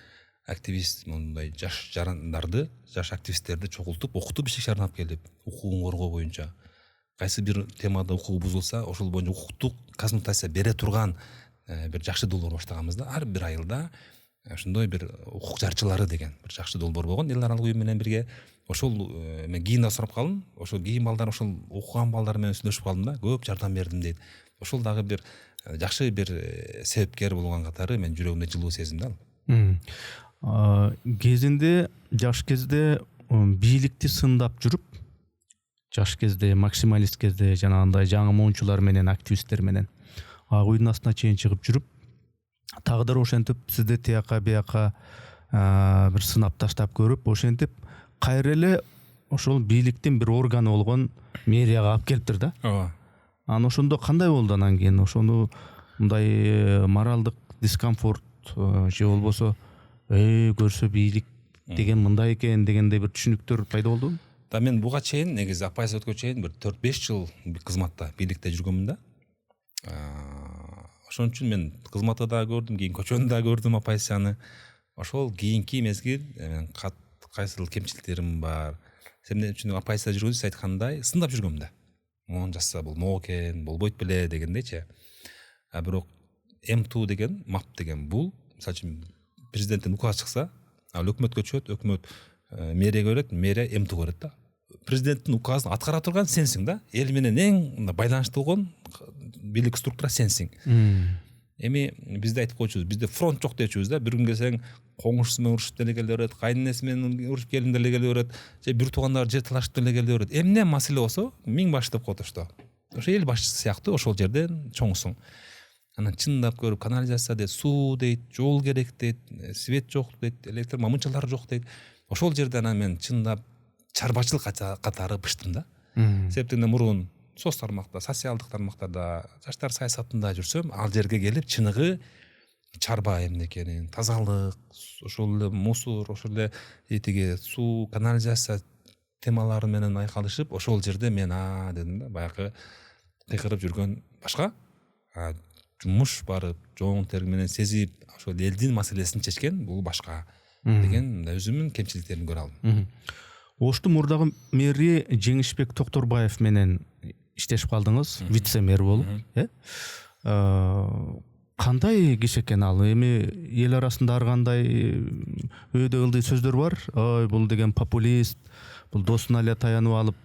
активист мындай жаш жарандарды, жаш активисттерди чогултуп, окутуп Бишкек шаарына алып келип, укугун коргоо боюнча кайсы бир темада укугу бузулса, ошол боюнча укуктук консультация бере турган бир жакшы долбоор баштаганбыз да. Ар бир айылда ошондой бир укук жарчылары деген бир жакшы долбоор болгон, эл аралык уюм менен бирге. Ошол мен кийин да сурап калдым. Ошол кийин балдар, ошол окуган балдар менен сүйлөшүп калдым да. Көп жардам бердим дейт. Ошол дагы бир жакшы бир себепкер болгон катары мен жүрөгүмдө жылуу сезим да. Кезинде, жаш кезде бийликти сындап жүрүп, жаш кезде, максималист кезде жанагындай жаңы моунчулар менен, активисттер менен ак үйдүн астына чейин чыгып жүрүп, тагдыр ошентип сизди тияка бияка бир сынап таштап көрүп, ошентип кайра эле ошол бийликтин бир органы болгон мэрияга алып келиптир да. Ооба. Анан ошондо кандай болду анан кийин? Ошону мындай моралдык дискомфорт же болбосо көрсө бийлик деген мындай экен дегендей бир түшүнүктөр пайда болдубу? Да мен буга чейин негизи апайсы өткөн чейин бир 4-5 жыл кызматта, бийликте жүргөнмүн да. Ошон үчүн мен кызматты да көрдүм, кийин көчөнү да көрдүм апайсаны. Ошол кийинки мезгил мен кайсыл кемчиликтерим бар. Сен үчүн апайсыда жүргөндө сиз айткандай сындап жүргөм да. Моун жазса бул могу экен, болбойт беле дегендейчи. А бирок М2 деген, МАП деген бул, мисалы үчүн президенттин указ чыкса, ал өкмөткө чыгат, өкмөт мэрияга берет, мэрия М2 көрөт да. Президенттин указын аткара турган сенсиң да. Эл менен эң байланыштуу болгон бийлик структура сенсиң. Эми бизде айтып койчубуз, бизде фронт жок дечүбүз да. Бир күн келсең, коңушусу менен урушуп деле келе берет, кайненеси менен урушуп келин деле келе берет, же бир туугандар же талашып деле келе берет. Эмне маселе болсо, миң баш деп коет ошто. Ошо эл башчысы сыяктуу ошол жерден чоңсуң. Анан чындап көрүп, канализация дейт, суу дейт, жол керек дейт, свет жок дейт, электр мамынчалар жок дейт. Ошол жерде анан мен чындап чарбачылык катары быштым да. Себептен мурун соц тармакта, социалдык тармактарда, жаштар саясатында жүрсөм, ал жерге келип чыныгы чарба эмне экенин, тазалык, ошол эле мусор, ошол эле этиги суу, канализация темалары менен айкалышып, ошол жерде мен дедим да, баягы кыйкырып жүргөн башка, жумуш барып, жоң тер менен сезип, ошол элдин маселесин чечкен бул башка деген өзүмдүн кемчиликтерин көрө алдым. Оштун мурдагы мэри Жеңишбек Токторбаев менен иштешип калдыңыз, вице-мэр болуп, кандай киши экен ал? Эми эл арасында ар кандай өйдө ылдый сөздөр бар. Ой, бул деген популист, бул досуна эле таянып алып,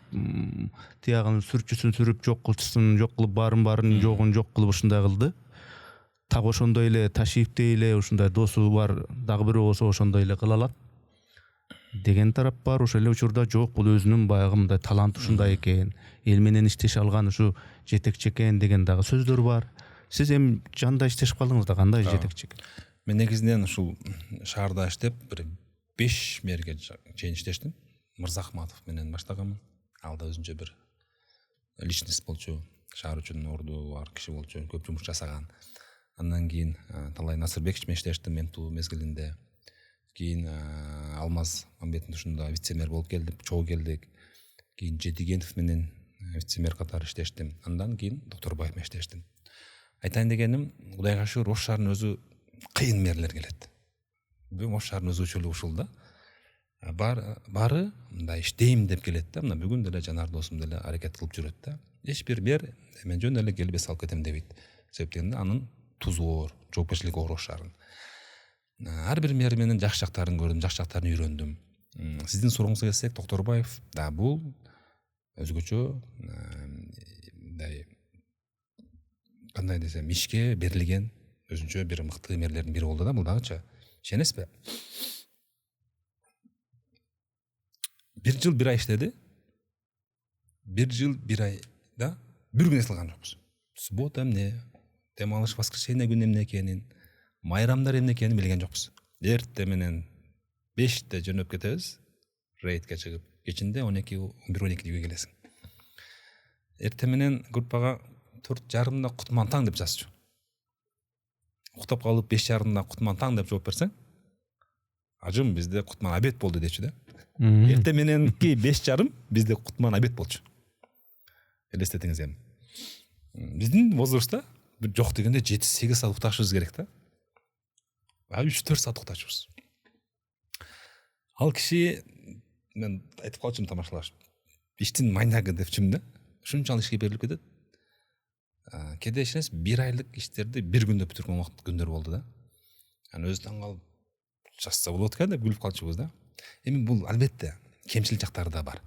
тиягын сүрчүсүн сүрүп жок кылчысын жок кылып, барын жогун жок кылып ушундай кылды. Так ошондой эле Ташиевдей эле ушундай досу бар дагы бирөө болсо ошондой эле кыла алат деген тарап бар. Ошол эле учурда жок, бул өзүнүн баягы мындай талант ушундай экен, эл менен иштеше алган ушу жетекчи экен деген дагы сөздөр бар. Сиз эми жанда иштешип калдыңыз да, кандай жетекчи экен? Мен негизинен ушул шаарда иштеп бир 5 мэрге чейин иштештим. Мырзахматов менен баштаганмын. Ал да өзүнчө бир личность болчу, шаар үчүн орду бар киши болчу, көп жумуш жасаган. Андан кийин Талай Насырбекович менен иштештим менту мезгилинде. Кийин Алмаз Мамбетовдун ушунда вице-мэр болуп келдик, чогуу келдик. Кийин Жетигенов менен вице-мэр катары иштештим. Андан кийин Докторбаев менен иштештим. Айтайын дегеним, Кудайга шүгүр, Ош шаарынын өзү кыйын мэрлер келет. Бул Ош шаарынын өзүчөлүгү ушул да. Бары мындай иштейм деп келет да. Мына бүгүн деле Жанар досум деле аракет кылып жүрөт да. Эч бир мэр мен жөн эле келип салып кетем дебейт. Себеп дегенде анын тузу оор, жоопкерчилиги оор Ош шаарынын. Ар бир мэр менен жакшы жактарын көрдүм, жакшы жактарын үйрөндүм. Сиздин сурооңузга келсек, Докторбаев да бул өзгөчө мындай кандай десем, ишке берилген өзүнчө бир мыкты мэрлердин бири болду да, бул дагычы. Ишенесизби? 1 жыл 1 ай иштеди. 1 жыл 1 айда бир күн эс кылган жокпуз. Суббота эмне, дем алыш воскресенье күнү эмне экенин, майрамдар эмне экенин билген жокпуз. Эрте менен 5-те жөнөп кетебиз, рейдке чыгып, кечинде 11-12 үйгө келесиң. Эрте менен группага 4:30 кутман таң деп жазчу. Уктап калып 5:30 кутман таң деп жооп берсең, ажым бизде кутман обед болду дечү да. Эрте мененки 5:30 бизде кутман обед болчу. Элестетиңиз эми. Биздин возрастта бир жок дегенде 7-8 саат укташыбыз керек да. 3-4 саат уктачубуз. Ал киши, мен айтып калчумун тамашалаш, иштин маньягы депчимин да. Ушунчалык ишке берилип кетет. Кеде ишенесиз, 1 айлык иштерди 1 күндө бүтүргөн убакыт күндөр болду да. Аны өзү таң калып жазса болот экен деп күлүп калчубуз да. Эми бул албетте кемчилик жактары да бар.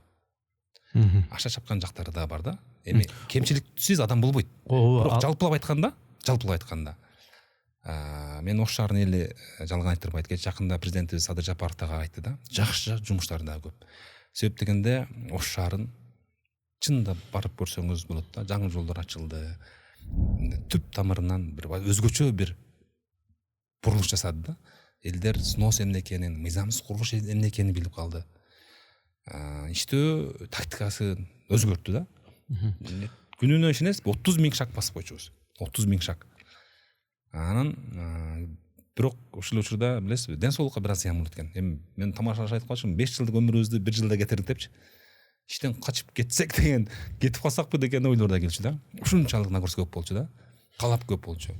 Аша чапкан жактары да бар да. Эми кемчиликсиз адам болбойт. Бирок жалпылап айтканда, мен Ош шаарынын эли жалган айтырбайт. Кеч жакында президентибиз Садыр Жапаров дагы айтты да. Жакшы жумуштар да көп. Себеп дегенде Ош шаарын чында барып көрсөңүз болот да. Жаңы жолдор ачылды. Түп тамырынан бир өзгөчө бир бурулуш жасады да. Элдер снос эмне экенин, мыйзамсыз курулуш эмне экенин билип калды. Иштөө тактикасы өзгөрттү да. Күнүнө ишенесиз, 30 000 шаг басып койчубуз. 30 000 шаг. Анан бирок ушул учурда билесизби, ден соолукка бир аз зыян болот экен. Эми мен тамашалаш айтып калчумун, 5 жылдык өмүрүбүздү 1 жылда кетирдик депчи. Иштен качып кетсек деген, кетип калсакпы деген ойлор да келчү да. Ушунчалык нагрузка көп болчу да. Талап көп болчу.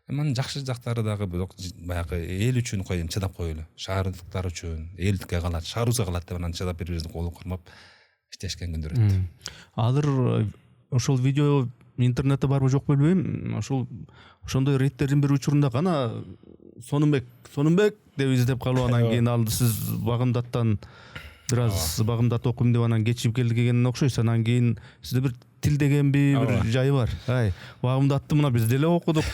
Анын жакшы жактары дагы бирок баягы эл үчүн коюн чыдап коелу. Шаардыктар үчүн, элдикке калат, шаарыбызга калат деп анан чыдап бири-бирибизди колдоп кармап иштешкен күндөр өттү. Азыр ошол видео интернетте барбы жок билбейм. Ошондой рейдтердин бир учурунда гана Сонунбек деп издеп калып, анан кийин алды сиз Багымдаттан бир аз Багымдат окуйм деп анан кечип келген окшойсуз. Анан кийин сизде бир тил дегенби бир жайы бар. Багымдатты мына биз деле окудук.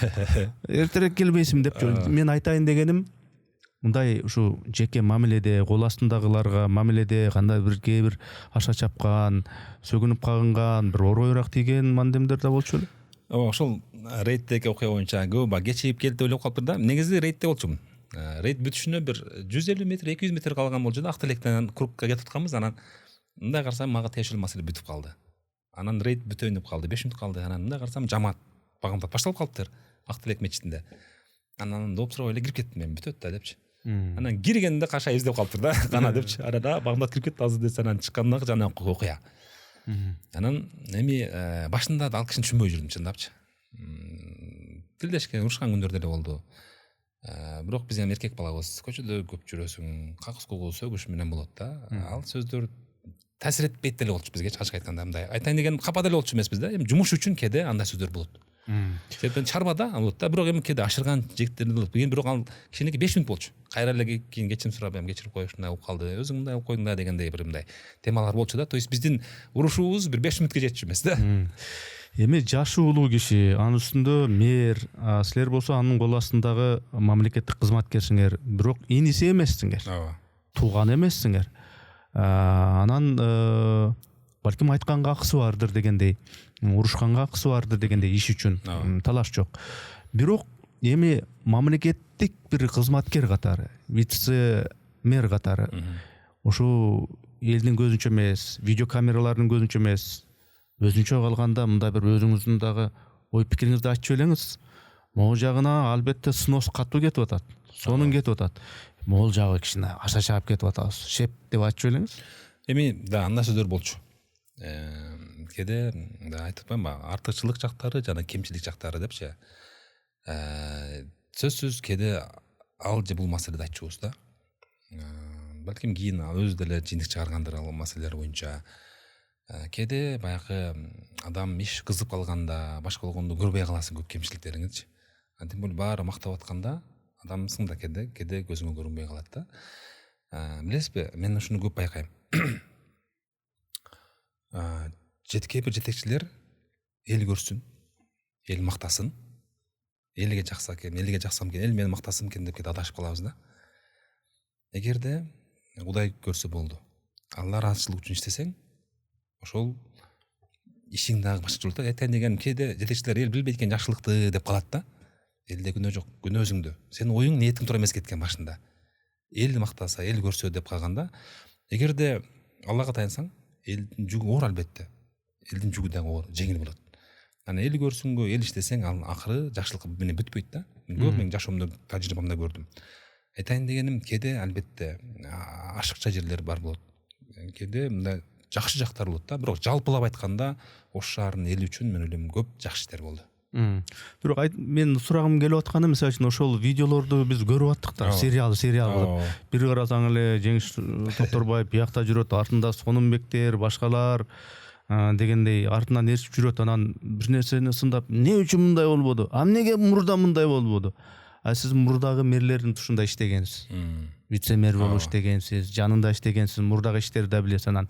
Эртерээк келбейсиңби деп. Мен айтайын дегеним, мындай ушу жеке мамиледе, кол астындагыларга мамиледе кандай бир кээ бир аша чапкан, сөгүнүп кагынган, бир оройраак тийген мандемдер да болчу эле. Ошол рейдтеги окуя боюнча көп кечип келди деп ойлоп калыптыр да. Негизи рейдте болчумун. Рейд бүтүшүнө бир 150 метр, 200 метр калган болчу да. Ак тилектен кругка кетип атканбыз. Анан мындай карасам мага тиешелүү маселе бүтүп калды. Анан рейд бүтөйүн деп калды. 5 мүнөт калды. Анан мындай карасам жамаат Багымдат башталып калыптыр. Ак тилек мечитинде. Анан доп сурап эле кирип кеттим мен, бүтөт да депчи. Анан киргенде каша издеп калыптыр да. Кана депчи. Арада Багымдат кирип кетти азыр десе, анан чыкканда жана окуя. Анан эми башында да ал кишини түшүнбөй жүрдүм чындапчы. Тилдешкен, урушкан күндөр деле болду. Бирок биз эми эркек балабыз, көчөдө көп жүрөсүң, какыс кугу сөгүш менен болот да. Ал сөздөр таасир этпейт деле болчу бизге, ачык айтканда. Мындай айтайын деген капа деле болчу эмеспиз да. Эми жумуш үчүн кеде андай сөздөр болот. себептен чарбада болот да, бирок эми кээде ашырган жигиттерде болот. Эми бирок ал кичинекей 5 мүнөт болчу. Кайра эле кийин кечирим сурап, эми кечирип коюш, мындай болуп калды, өзүң мындай болуп койдуң да дегендей бир мындай темалар болчу да. То есть биздин урушуубуз бир 5 мүнөткө жетчү эмес да. Эми жашы улуу киши, анын үстүндө мэр, силер болсо анын кол астындагы мамлекеттик кызматкерсиңер, бирок иниси эмессиңер. Ооба. Тууган эмессиңер. Анан балким айтканга акысы бардыр дегендей, урушканга акысы бардыр дегендей иш үчүн талаш жок. Бирок эми мамлекеттик бир кызматкер катары, вице-мэр катары ошо элдин көзүнчө эмес, видеокамералардын көзүнчө эмес, өзүнчө калганда мындай бир өзүңүздүн дагы ой пикириңизди айтып элеңиз. Могул жагына албетте снос катуу кетип атат. Сонун кетип атат. Могул жагы кичине аша чаап кетип атабыз. Шеп деп айтып элеңиз. Эми да андай сөздөр болчу. Кээде да айтып атпаймынбы, артыкчылык жактары жана кемчилик жактары депчи. Сөзсүз кээде ал же бул маселеде айтчубуз да. Балким кийин ал өзү деле жыйынтык чыгаргандыр ал маселелер боюнча. Кээде баягы адам иш кызып калганда, башка болгондо көрбөй каласың көп кемчиликтериңизчи. Тем более баары мактап атканда адамсың да кээде көзүңө көрүнбөй калат да. Билесизби, мен ушуну көп байкайм. Кээ бир жетекчилер эл көрсүн, эл мактасын, элге жакса экен, элге жаксам экен, эл мени мактасын экен деп адашып калабыз да. Эгерде Кудай көрсө болду, Алла ыраазычылык үчүн иштесең, ошол ишиң дагы башкача болот да. Айтайын дегеним, кээде жетекчилер эл билбейт экен жакшылыкты деп калат да. Элде күнөө жок, күнөө өзүңдө. Сенин оюң, ниетиң туура эмес кеткен башында. Эл мактаса, эл көрсө деп калганда, эгерде Аллага таянсаң, элдин жүгү оор албетте. Элдин жүгү дагы оор, жеңил болот. Аны эл көрсүнгө, эл иштесең, ал акыры жакшылык менен бүтпөйт да. Көп мен жашоомдо, тажрыйбамда көрдүм. Айтайын дегеним, кээде албетте ашыкча жерлер бар болот. Кээде мындай жакшы жактар болот да, бирок жалпылап айтканда Ош шаарынын эли үчүн мен ойлойм көп жакшы иштер болду. Бирок мен сурагым келип атканы, мисалы үчүн ошол видеолорду биз көрүп аттык да, сериал кылып. Бир карасаң эле Жеңиш Токторбаев биякта жүрөт, артында Сонунбектер, башкалар дегендей артынан ээрчип жүрөт, анан бир нерсени сындап, эмне үчүн мындай болбоду? Эмнеге мурда мындай болбоду? Сиз мурдагы мэрлердин тушунда иштегенсиз. Вице-мэр болуп иштегенсиз, жанында иштегенсиз, мурдагы иштерди да билесиз. Анан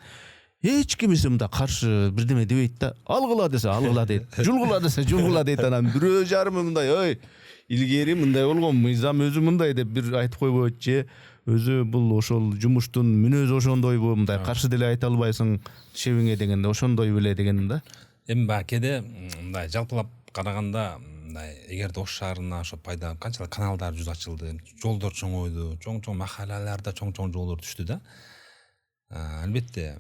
эч кимиси мында каршы бирдеме дебейт да. Алгыла десе алгыла дейт, жулгула десе жулгула дейт. Анан бирөө жарымы мындай, ой, илгери мындай болгон, мыйзам өзү мындай деп бир айтып койбойт же өзү бул ошол жумуштун мүнөзү ошондойбу, мындай каршы деле айта албайсың шебиңе дегенде, ошондой беле дегеним да. Эми баягы кээде мындай жалпылап караганда, мындай эгерде Ош шаарына ошо пайда канчалык каналдар жүз ачылды, жолдор чоңойду, чоң-чоң махалаларда чоң-чоң жолдор түштү да. Албетте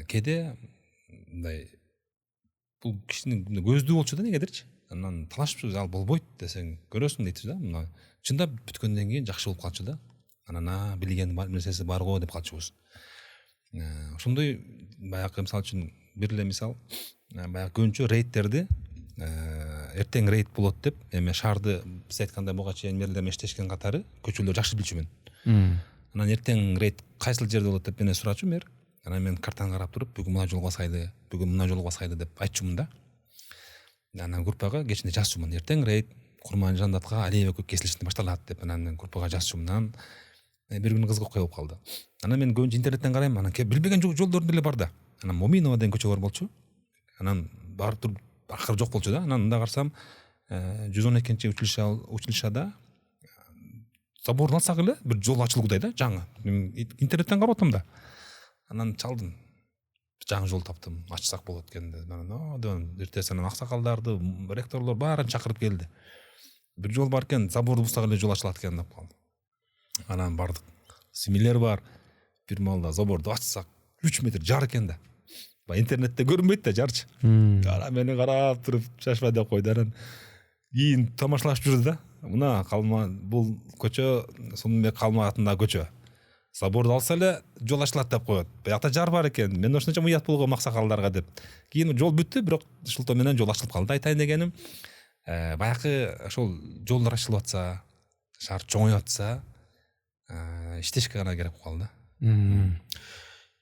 кээде мындай бул кишинин көздүү болчу да негедирчи. Анан талашыпсыз, ал болбойт десең көрөсүң дейт да. Мына чындап бүткөндөн кийин жакшы болуп калчу да. Анан билген нерсеси бар го деп калчубуз. Ошондой баягы мисалы үчүн бир эле мисал, баягы көбүнчө рейдтерди эртең рейд болот деп, эми шаарды биз айткандай буга чейин мэрлер иштешкен катары көчөлөр жакшы билчүмүн. Анан эртең рейд кайсыл жерде болот деп мени сурачу мэр. Анан мен картаны карап туруп, бүгүн мына жолго басайлы, бүгүн мына жолго басайлы деп айтчумун да. Анан группага кечинде жазчумун, эртең рейд Курман Жандаткага Алиева кесилишинде башталат деп. Анан группага жазчумун. Бир күнү кызык окуя болуп калды. Анан мен көбүнчө интернеттен карайм, анан билбеген жолдор деле бар да. Анан Моминова деген көчө бар болчу. Анан барып туруп акыры жок болчу да. Анан мында карасам 112-чи училищада заборду алсак эле бир жол ачылгудай да, жаңы. Интернеттен карап атам да. Анан чалдым. Жаңы жол таптым, ачсак болот экен деп. Анан эртеси анан аксакалдарды, ректорлор баарын чакырып келди. Бир жол бар экен, заборду бусак эле жол ачылат экен деп калды. Анан бардык. Семилер бар. Бир маалда заборду ачсак 3 метр жар экен да. Интернетте көрүнбөйт да жарчы. Ара мени карап туруп шашпа деп койду. Анан кийин тамашалашып жүрдү да. Мына калма бул көчө Сонунбек Калма атындагы көчө. Заборду алса эле жол ачылат деп коет. Биякта жар бар экен. Мен ошончо уят болгом аксакалдарга деп. Кийин жол бүттү, бирок ушултоо менен жол ачылып калды. Айтайын дегеним, баягы ошол жолдор ачылып атса, шаар чоңоюп атса, иштешке гана керек болуп калды.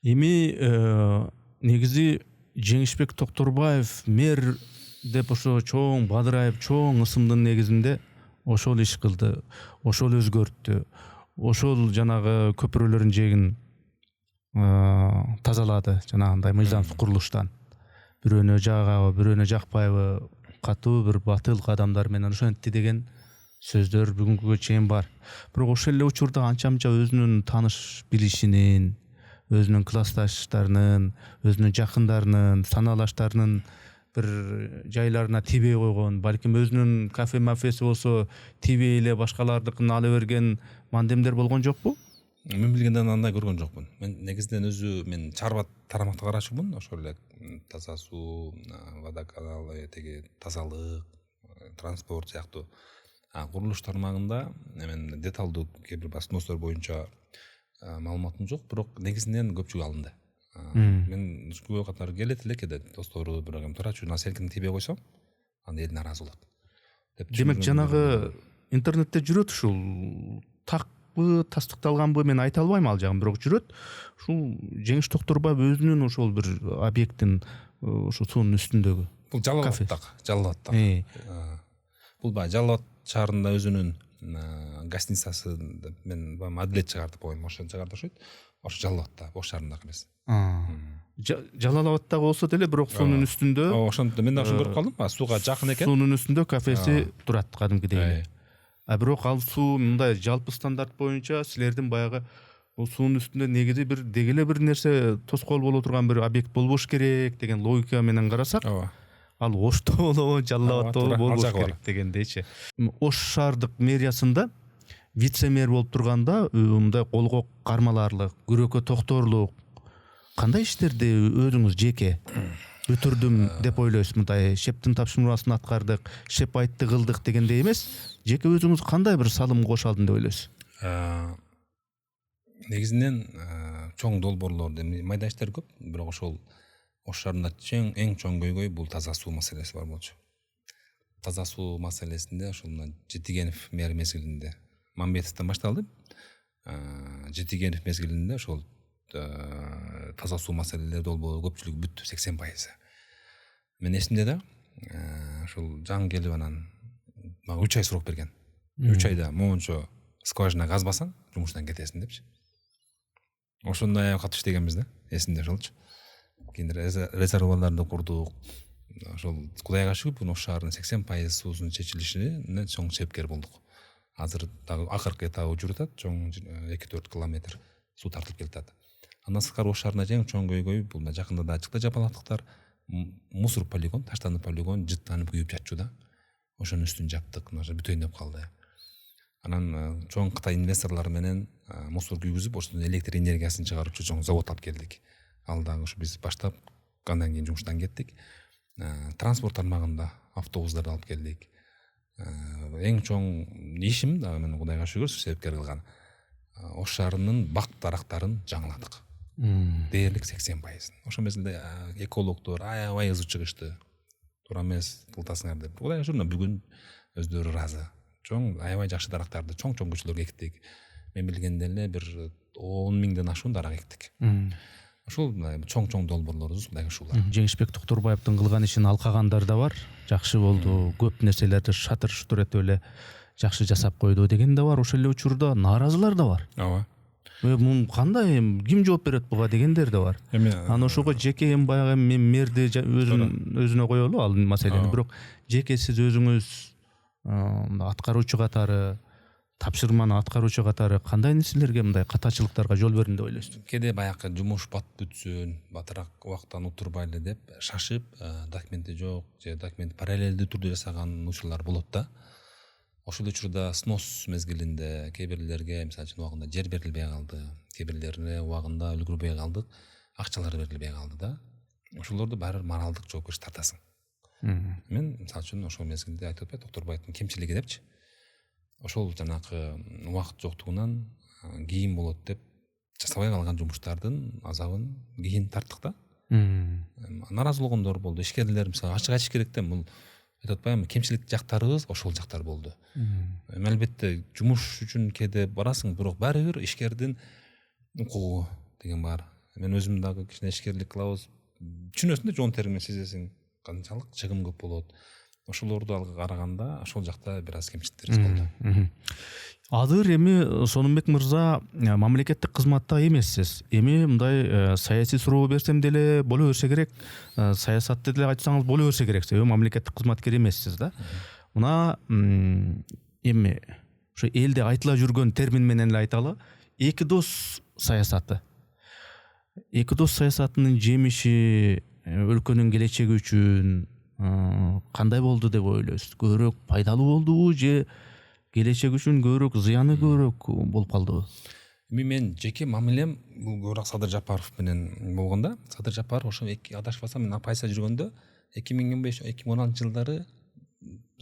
Эми негизи Жеңишбек Токторбаев мэр деп ошо чоң бадырайып чоң ысымдын негизинде ошол иш кылды, ошол өзгөрттү, ошол жанагы көпүрөлөрдүн жээгин тазалады жанагындай мыйзамсыз курулуштан. Бирөөнө жагабы, бирөөнө жакпайбы, катуу бир батыл кадамдар менен ошентти деген сөздөр бүгүнгүгө чейин бар. Бирок ошол эле учурда анча-мынча өзүнүн тааныш билишинин, өзүнүн классташтарынын, өзүнүн жакындарынын, санаалаштарынын бир жайларына тийбей койгон, балким өзүнүн кафе мафиясы болсо тийбей эле башкалардыкын ала берген мандемдер болгон жокпу? Мен билгенден андай көргөн жокмун. Мен негизинен мен чарба тарамакты карачумун. Ошол эле таза суу, водоканал, теги тазалык, транспорт сыяктуу курулуш тармагында мен деталдуу кээ бир сностор боюнча маалыматым жок, бирок негизинен көпчүлүк алынды. Мен күбө катары келет эле кээде достору бирок турачу селкин тийбей койсом, анда эл нааразы болот. Демек жанагы интернетте жүрөт ушул такпы, тастыкталганбы мен айта албайм ал жагын, бирок жүрөт. Ушул Жеңиш Токторбаев өзүнүн ошол бир объекттин ошо суунун үстүндөгү. Бул Жалал-Абадта. Бул баягы Жалал Абад шаарында өзүнүн гостиницасы, мен Адлет чыгарды коем, ошол чыгарды окшойт. Ошо Жалал Абадта, Ош шаарындагы эмес. Жалал Абадтагы болсо деле, бирок суунун үстүндө. Ошондо мен ошону көрүп калдым. Сууга жакын экен. Суунун үстүндө кафеси турат кадимкидей эле. Бирок ал суу мындай жалпы стандарт боюнча силердин баягы бул суунун үстүндө негизи бир дегеле бир нерсе тоскоол боло турган бир объект болбош керек деген логика менен карасак, ал Ошто болобу, Жалал Абадта болбош керек дегендейчи. Ош шаардык мэриясында вице-мэр болуп турганда мындай колго кармаларлык, күрөккө токторлук кандай иштерди өзүңүз жеке өтүрдүм деп ойлойсуз? Мындай шептин тапшырмасын аткардык, шеп айтты кылдык дегендей эмес, жеке өзүңүз кандай бир салым кошо алдым деп ойлойсуз? Негизинен чоң долбоорлор, майда иштер көп, бирок ошол Ош шаарында эң чоң көйгөй бул таза суу маселеси бар болчу. Таза суу маселесинде ошол Жетигенов мэр мезгилинде, Мамбетовдон башталды. Жетигенов мезгилинде ошол таза суу маселелери долбоору көпчүлүгү бүттү, 80%. Мен эсимде да, ошол жаңы келип анан мага 3 ай срок берген. 3 айда моунчо скважина казбасаң, жумуштан кетесиң депчи. Ошондой катыш иштегенбиз да, эсимде ошолчу. Кийин резервуарларды курдук. Ошол Кудайга шүгүр, Ош шаарынын 80% суусунун чечилишине чоң себепкер болдук. Азыр дагы акыркы этабы жүрүп атат, чоң 2-4 километр суу тартылып келатат. Андан сырткары Ош шаарында эң чоң көйгөй бул жакында да ачыкта жапалаттыктар, мусор полигон, таштанды полигон жыттанып күйүп жатчу да. Ошонун үстүн жаптык, бүтөйнөп калды. Анан чоң Кытай инвесторлору менен мусор күйгүзүп, ошондон электр энергиясын чыгаруучу чоң завод алып келдик. Ал дагы ушу биз баштап, андан кийин жумуштан кеттик. Транспорт тармагында автобустарды алып келдик. Эң чоң ишим дагы мен Кудайга шүгүр себепкер кылган. Ош шаарынын бак дарактарын жаңыладык. Дээрлик 80%. Ошол мезгилде экологдор аябай ызы чыгышты. Туура эмес, кылтасыңар деп. Кудайга шүгүр бүгүн өздөрү ыраазы. Чоң аябай жакшы дарактарды чоң көчөлөргө эктик. Мен билгенде эле бир 10 миңден ашуун дарак эктик. Ошол чоң долбоорлорубуз Кудайга шүгүр. Жеңишбек Токторбаевдин кылган ишин алкагандар да бар. Жакшы болду, көп нерселерди шатыр-шутур этип эле жакшы жасап койду деген да бар. Ошол эле учурда нааразылар да бар. Ооба. Мун кандай, ким жооп берет буга дегендер да бар. Анан ошого жеке баягы мен мэрди өзүнө коелу ал маселени, бирок жеке сиз өзүңүз аткаруучу катары, тапшырманы аткаруучу катары кандай нерселерге мындай катачылыктарга жол бердим деп ойлойсуз? Кээде баягы жумуш бат бүтсүн, батыраак убактан утурбайлы деп шашып, документи жок же документ параллелдүү түрдө жасаган учурлар болот да. Ошол учурда снос мезгилинде кээ бирлерге мисалы үчүн убагында жер берилбей калды, кээ бирлерине убагында үлгүрбөй калдык, акчалар берилбей калды да. Ошолорду баары моралдык жоопкерчиликке тартасың. Мен мисалы үчүн ошол мезгилде айтып атпайт, Токторбаевдин кемчилиги депчи. Ошол жанакы убакыт жоктугунан кийин болот деп жасабай калган жумуштардын азабын кийин тарттык да. Нааразы болгондор болду. Ишкерлер мисалы ачык айтыш керек да, бул айтып атпаймынбы, кемчилик жактарыбыз ошол жактар болду. Албетте жумуш үчүн кээде барасың, бирок баары бир ишкердин укугу деген бар. Мен өзүм дагы кичине ишкерлик кылабыз. Түшүнөсүң да, жоон терин менен сезесиң. канчалык чыгым көп болот, ошолорду караганда ошол жакта бир аз кемчиликтерибиз болду. Азыр эми Сонунбек мырза мамлекеттик кызматта эмессиз. Эми мындай саясий суроо берсем деле боло берсе керек, саясатты деле айтсаңыз боло берсе керек. Себеби мамлекеттик кызматкер эмессиз да. Мына эми ошо элде айтыла жүргөн термин менен эле айталы, эки дос саясаты. Эки дос саясатынын жемиши өлкөнүн келечеги үчүн кандай болду деп ойлойсуз? Көбүрөөк пайдалуу болдубу же келечек үчүн көбүрөөк зыяны көбүрөөк болуп калдыбы? Мен жеке мамилем бул көбүрөөк Садыр Жапаров менен болгондо, Садыр Жапаров ошо адашпасам мен апайса жүргөндө 2015-2016 жылдары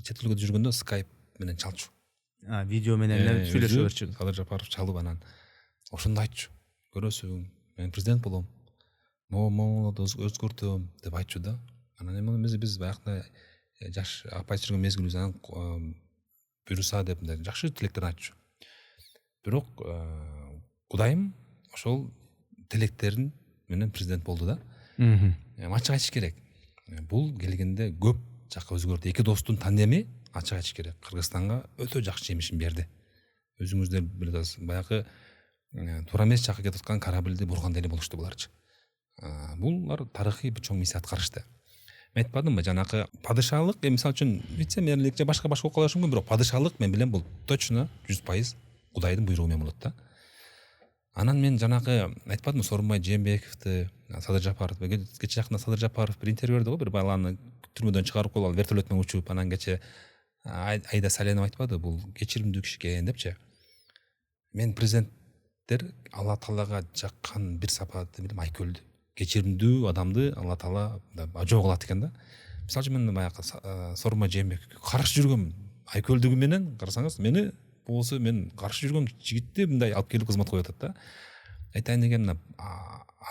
чет өлкөдө жүргөндө скайп менен чалчу. Видео менен эле сүйлөшө берчү. Садыр Жапаров чалып анан ошондо айтчу. Көрөсүң, мен президент болом. Могу өзгөртөм деп айтчу да. Анан эми биз баягы жаш апайса жүргөн мезгилибиз анан буюрса деп жакшы тилектерин айтчу. Бирок Кудайым ошол тилектерин менен президент болду да. Ачык айтыш керек. Бул келгенде көп жакка өзгөрдү. Эки достун тандеми ачык айтыш керек. Кыргызстанга өтө жакшы жемишин берди. Өзүңүздөр билесиз, баягы туура эмес жакка кетип аткан корабльди бургандай эле болушту буларчы. Булар тарыхый бир чоң миссия аткарышты. Мен айтпадымбы, жанакы падышалык, мисалы үчүн вице-мэрлик же башка болуп калышы мүмкүн, бирок падышалык мен билем бул точно 100% Кудайдын буйругу менен болот да. Анан мен жанакы айтпадымбы, Сооронбай Жээнбековду, Садыр Жапаровду, кече жакында Садыр Жапаров бир интервью берди го, бир баланы түрмөдөн чыгарып коюп алып вертолет менен учуп, анан кече Айда Саленова айтпады, бул кечиримдүү киши экен депчи. Мен президенттер Алла Таалага жаккан бир сапаты билем айкөлдү. Кечиримдүү адамды Алла Таала ажоо кылат экен да. Мисалы үчүн мен баягы Сооронбай Жээнбековго каршы жүргөм, айкөлдүгү менен карасаңыз, мени болсо мен каршы жүргөн жигитти мындай алып келип кызмат коюп атат да. Айтайын дегеним,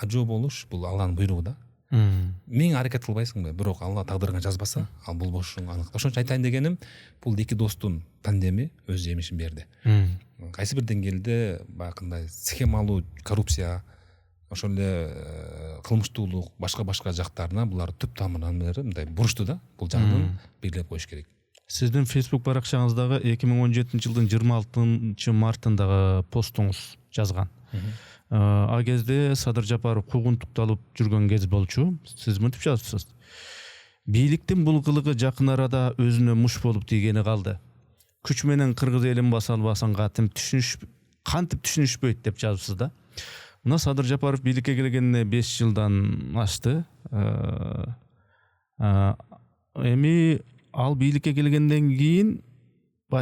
ажоо болуш бул Алланын буйругу да. Мен аракет кылбайсыңбы, бирок Алла тагдырыңа жазбаса, ал болбошуң анык. Ошон үчүн айтайын дегеним, бул эки достун тандеми өз жемишин берди. Кайсы бир деңгээлде баягындай схемалуу коррупция, ошол эле кылмыштуулук, башка жактарына булар түп тамырынан бери мындай бурушту да. Бул жагын белгилеп коюш керек. Сиздин Facebook баракчаңыздагы 2017 жылдын 26 мартындагы постуңуз жазган. А кезде Садыр Жапаров куугунтукталып жүргөн кез болчу. Сиз мынтип жазыпсыз. Бийликтин бул кылыгы жакын арада өзүнө муш болуп тийгени калды. Күч менен кыргыз элин баса албасын кантип түшүнүшпөйт деп жазыпсыз да. Мына Садыр Жапаров бийликке келгенине 5 жылдан ашты. Эми ал бийликке келгенден кийин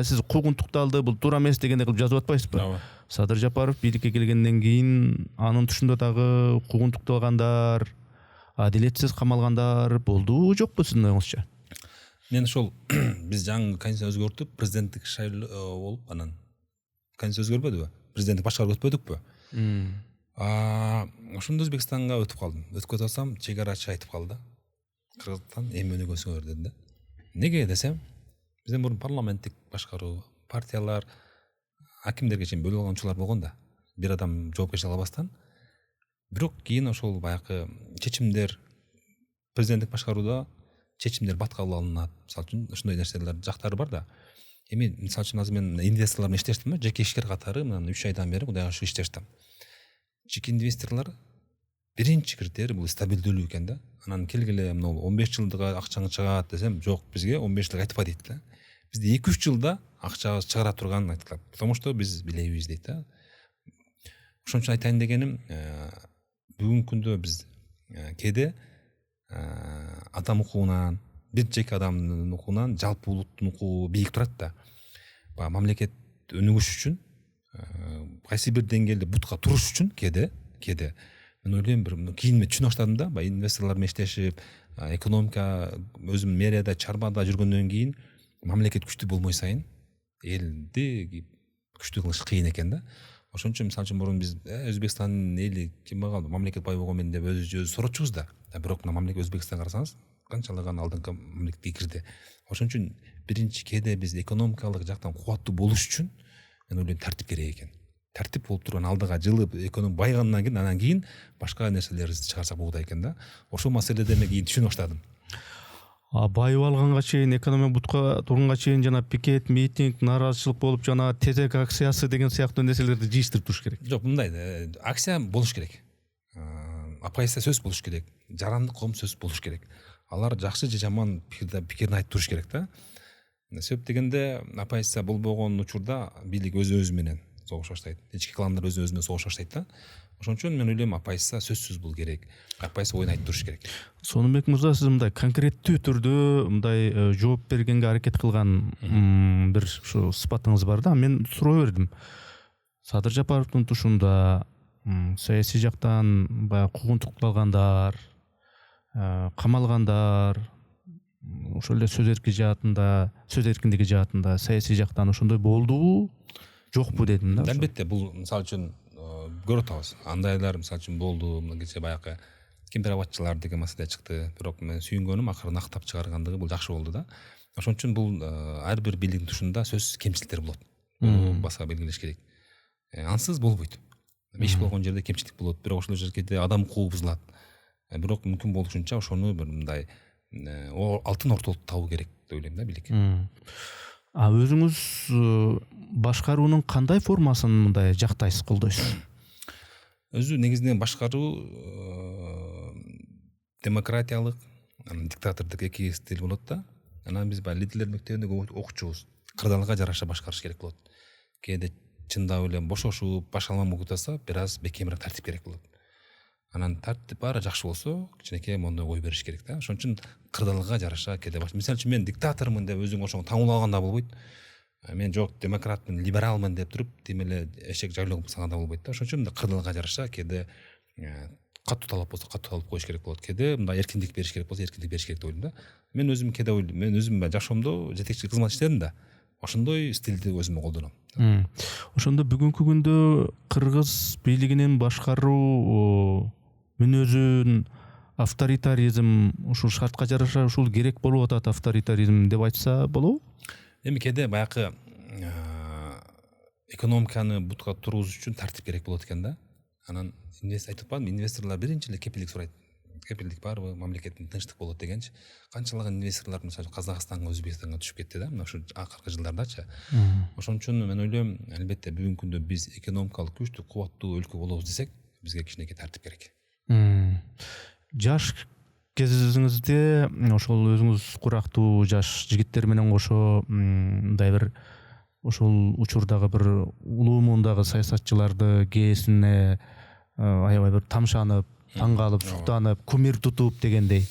сиз куугунтукталды, бул туура эмес дегенде кылып жазып атпайсызбы? Садыр Жапаров бийликке келгенден кийин анын тушунда дагы куугунтукталгандар, адилетсиз камалгандар болдубу, жокпу сиздин оюңузча? Мен ошол биз жаңы конституция өзгөртүп, президенттик шайлоо болуп, анан конституция өзгөрбөдүбү? Президенттик башкарып өтпөдүкпү? Ошондо Өзбекстанга өтүп калдым. Өтүп кетсем, чегарачы айтып калды. Кыргызстан эми өнүгөсүңөр деди да. Неге десем, бизден мурун парламенттик башкаруу, партиялар, акимдерге чейин бөлүп алган болгон да. Бир адам жоопкерчилик албастан. Бирок кийин ошол баягы чечимдер, президенттик башкарууда чечимдер баткал алынат. Мисалы үчүн ошондой нерселер жактары бар да. Эми мисалы үчүн азыр мен инвесторлор менен иштештим, жеке ишкер катары мына 3 айдан бери Кудайга шүгүр иштештим. Жеке инвесторлор биринчи критерий бул стабилдүүлүк экен да. Анан келгиле мына 15 жылдык акчаңыз чыгат десем, жок, бизге 15 жылдык айтпа дейт да. Бизде 2-3 жылда акча чыгара турганын айткан. Потому что биз билебиз дейт да. Ошон үчүн айтайын дегеним, бүгүнкү күндө биз кээде адам укугунан, бир жеке адамдын укугунан жалпы улуттун укугу бийик турат да. Мамлекет өнүгүш үчүн, кайсы бир деңгээлде бутка туруш үчүн кээде мен ойлойм, бир кийин мен түшүнө баштадым да, инвесторлор менен иштешип, экономика өзүм мэрияда, чарбада жүргөндөн кийин мамлекет күчтүү болмой сайын элди күчтүү кылыш кыйын экен да. Ошон үчүн мисалы үчүн мурун биз Өзбекстандын эли ким калды, мамлекет бай болгон менен деп өзү сурачубуз да. Бирок мына мамлекет Өзбекстанга карасаңыз, канчалаган алдыңкы мамлекетке кирди. Ошон үчүн биринчи кээде биз экономикалык жактан кубаттуу болуш үчүн мен ойлойм тартип керек экен. Тартип болуп турган алдыга жылып экономика байгандан кийин, анан кийин башка нерселерди чыгарсак болот экен да. Ошол маселеде мен кийин түшүнө баштадым. байып алганга чейин экономия бутка турганга чейин жана пикет, митинг, нааразычылык болуп жана тезек акциясы деген сыяктуу нерселерди жыйыштырып туруш керек. Жок, мындай акция болуш керек. Оппозиция сөз болуш керек. Жарандык коом сөз болуш керек. Алар жакшы же жаман пикирин айтып туруш керек да. Себеп дегенде оппозиция болбогон учурда бийлик өзү менен согуш баштайт. Ички кландар өзү менен согуш баштайт да. Ошон үчүн мен ойлойм оппозиция сөзсүз болуу керек. Оппозиция оюн айтып туруш керек. Сонунбек мырза, сиз мындай конкреттүү түрдө мындай жооп бергенге аракет кылган бир ушу сыпатыңыз бар да. Мен суроо бердим. Садыр Жапаровдун тушунда саясий жактан баягы куугунтукталгандар, камалгандар, ошол эле сөз эркиндиги жаатында саясий жактан ошондой болдубу, жокпу дедим да. Албетте, бул мисалы үчүн көрүп атабыз. Андайлар мисалы үчүн болду. Кече баягы кемпирабатчылар деген маселе чыкты. Бирок мен сүйүнгөнүм акыры нактап чыгаргандыгы бул жакшы болду да. Ошон үчүн бул ар бир бийликтин тушунда сөзсүз кемчиликтер болот. Муну баса белгилеш керек. Ансыз болбойт. Иш болгон жерде кемчилик болот, бирок ошол жерде адам укугу бузулат. Бирок мүмкүн болушунча ошону бир мындай алтын ортолукту табуу керек деп ойлойм да бийлик. Өзүңүз башкаруунун кандай формасын мындай жактайсыз, колдойсуз? Өзү негизинен башкаруу демократиялык, диктатордук эки стиль болот да. Анан биз баягы лидерлер мектебинде окучубуз. Кырдаалга жараша башкарыш керек болот. Кээде чындап эле бошошуп, баш алмам окутаса, бир аз бекемирээк тартип керек болот. Анан тартип баары жакшы болсо, кичинекей мондой ой бериш керек да. Ошон үчүн кырдаалга жараша кээде мисалы үчүн мен диктатормун деп өзүң ошону таңуулаганда болбойт. Мен жок, демократмын, либералмын деп туруп, тим эле эшек жайлоп салганда болбойт да. Ошон үчүн кырдаалга жараша кээде катуу талап болсо катуу талап коюш керек болот. Кээде мындай эркиндик бериш керек болсо эркиндик бериш керек деп ойлойм да. Мен өзүм кээде ойлойм, мен өзүм жашоомдо жетекчилик кызмат иштедим да. Ошондой стилди өзүмө колдоном. Ошондо бүгүнкү күндө кыргыз бийлигинин башкаруу мүнөзүн авторитаризм, ушул шартка жараша ушул керек болуп атат авторитаризм деп айтса болобу? Эми кээде баягы экономиканы бутка тургузуш үчүн тартип керек болот экен да. Анан айтып атпадымбы, инвесторлор биринчи эле кепилдик сурайт. Кепилдик барбы, мамлекеттин тынчтык болот дегенчи. Канчалаган инвесторлор мисалы Казакстанга, Өзбекстанга түшүп кетти да, мына ушу акыркы жылдардачы. Ошон үчүн мен ойлойм, албетте бүгүнкү күндө биз экономикалык күчтүү, кубаттуу өлкө болобуз десек, бизге кичинекей тартип керек. Жаш кезиңизде ошол өзүңүз курактуу жаш жигиттер менен кошо мындай бир ошол учурдагы бир улуу муундагы саясатчыларды кээсине аябай бир тамшанып, таң калып, суктанып, кумир тутуп дегендей,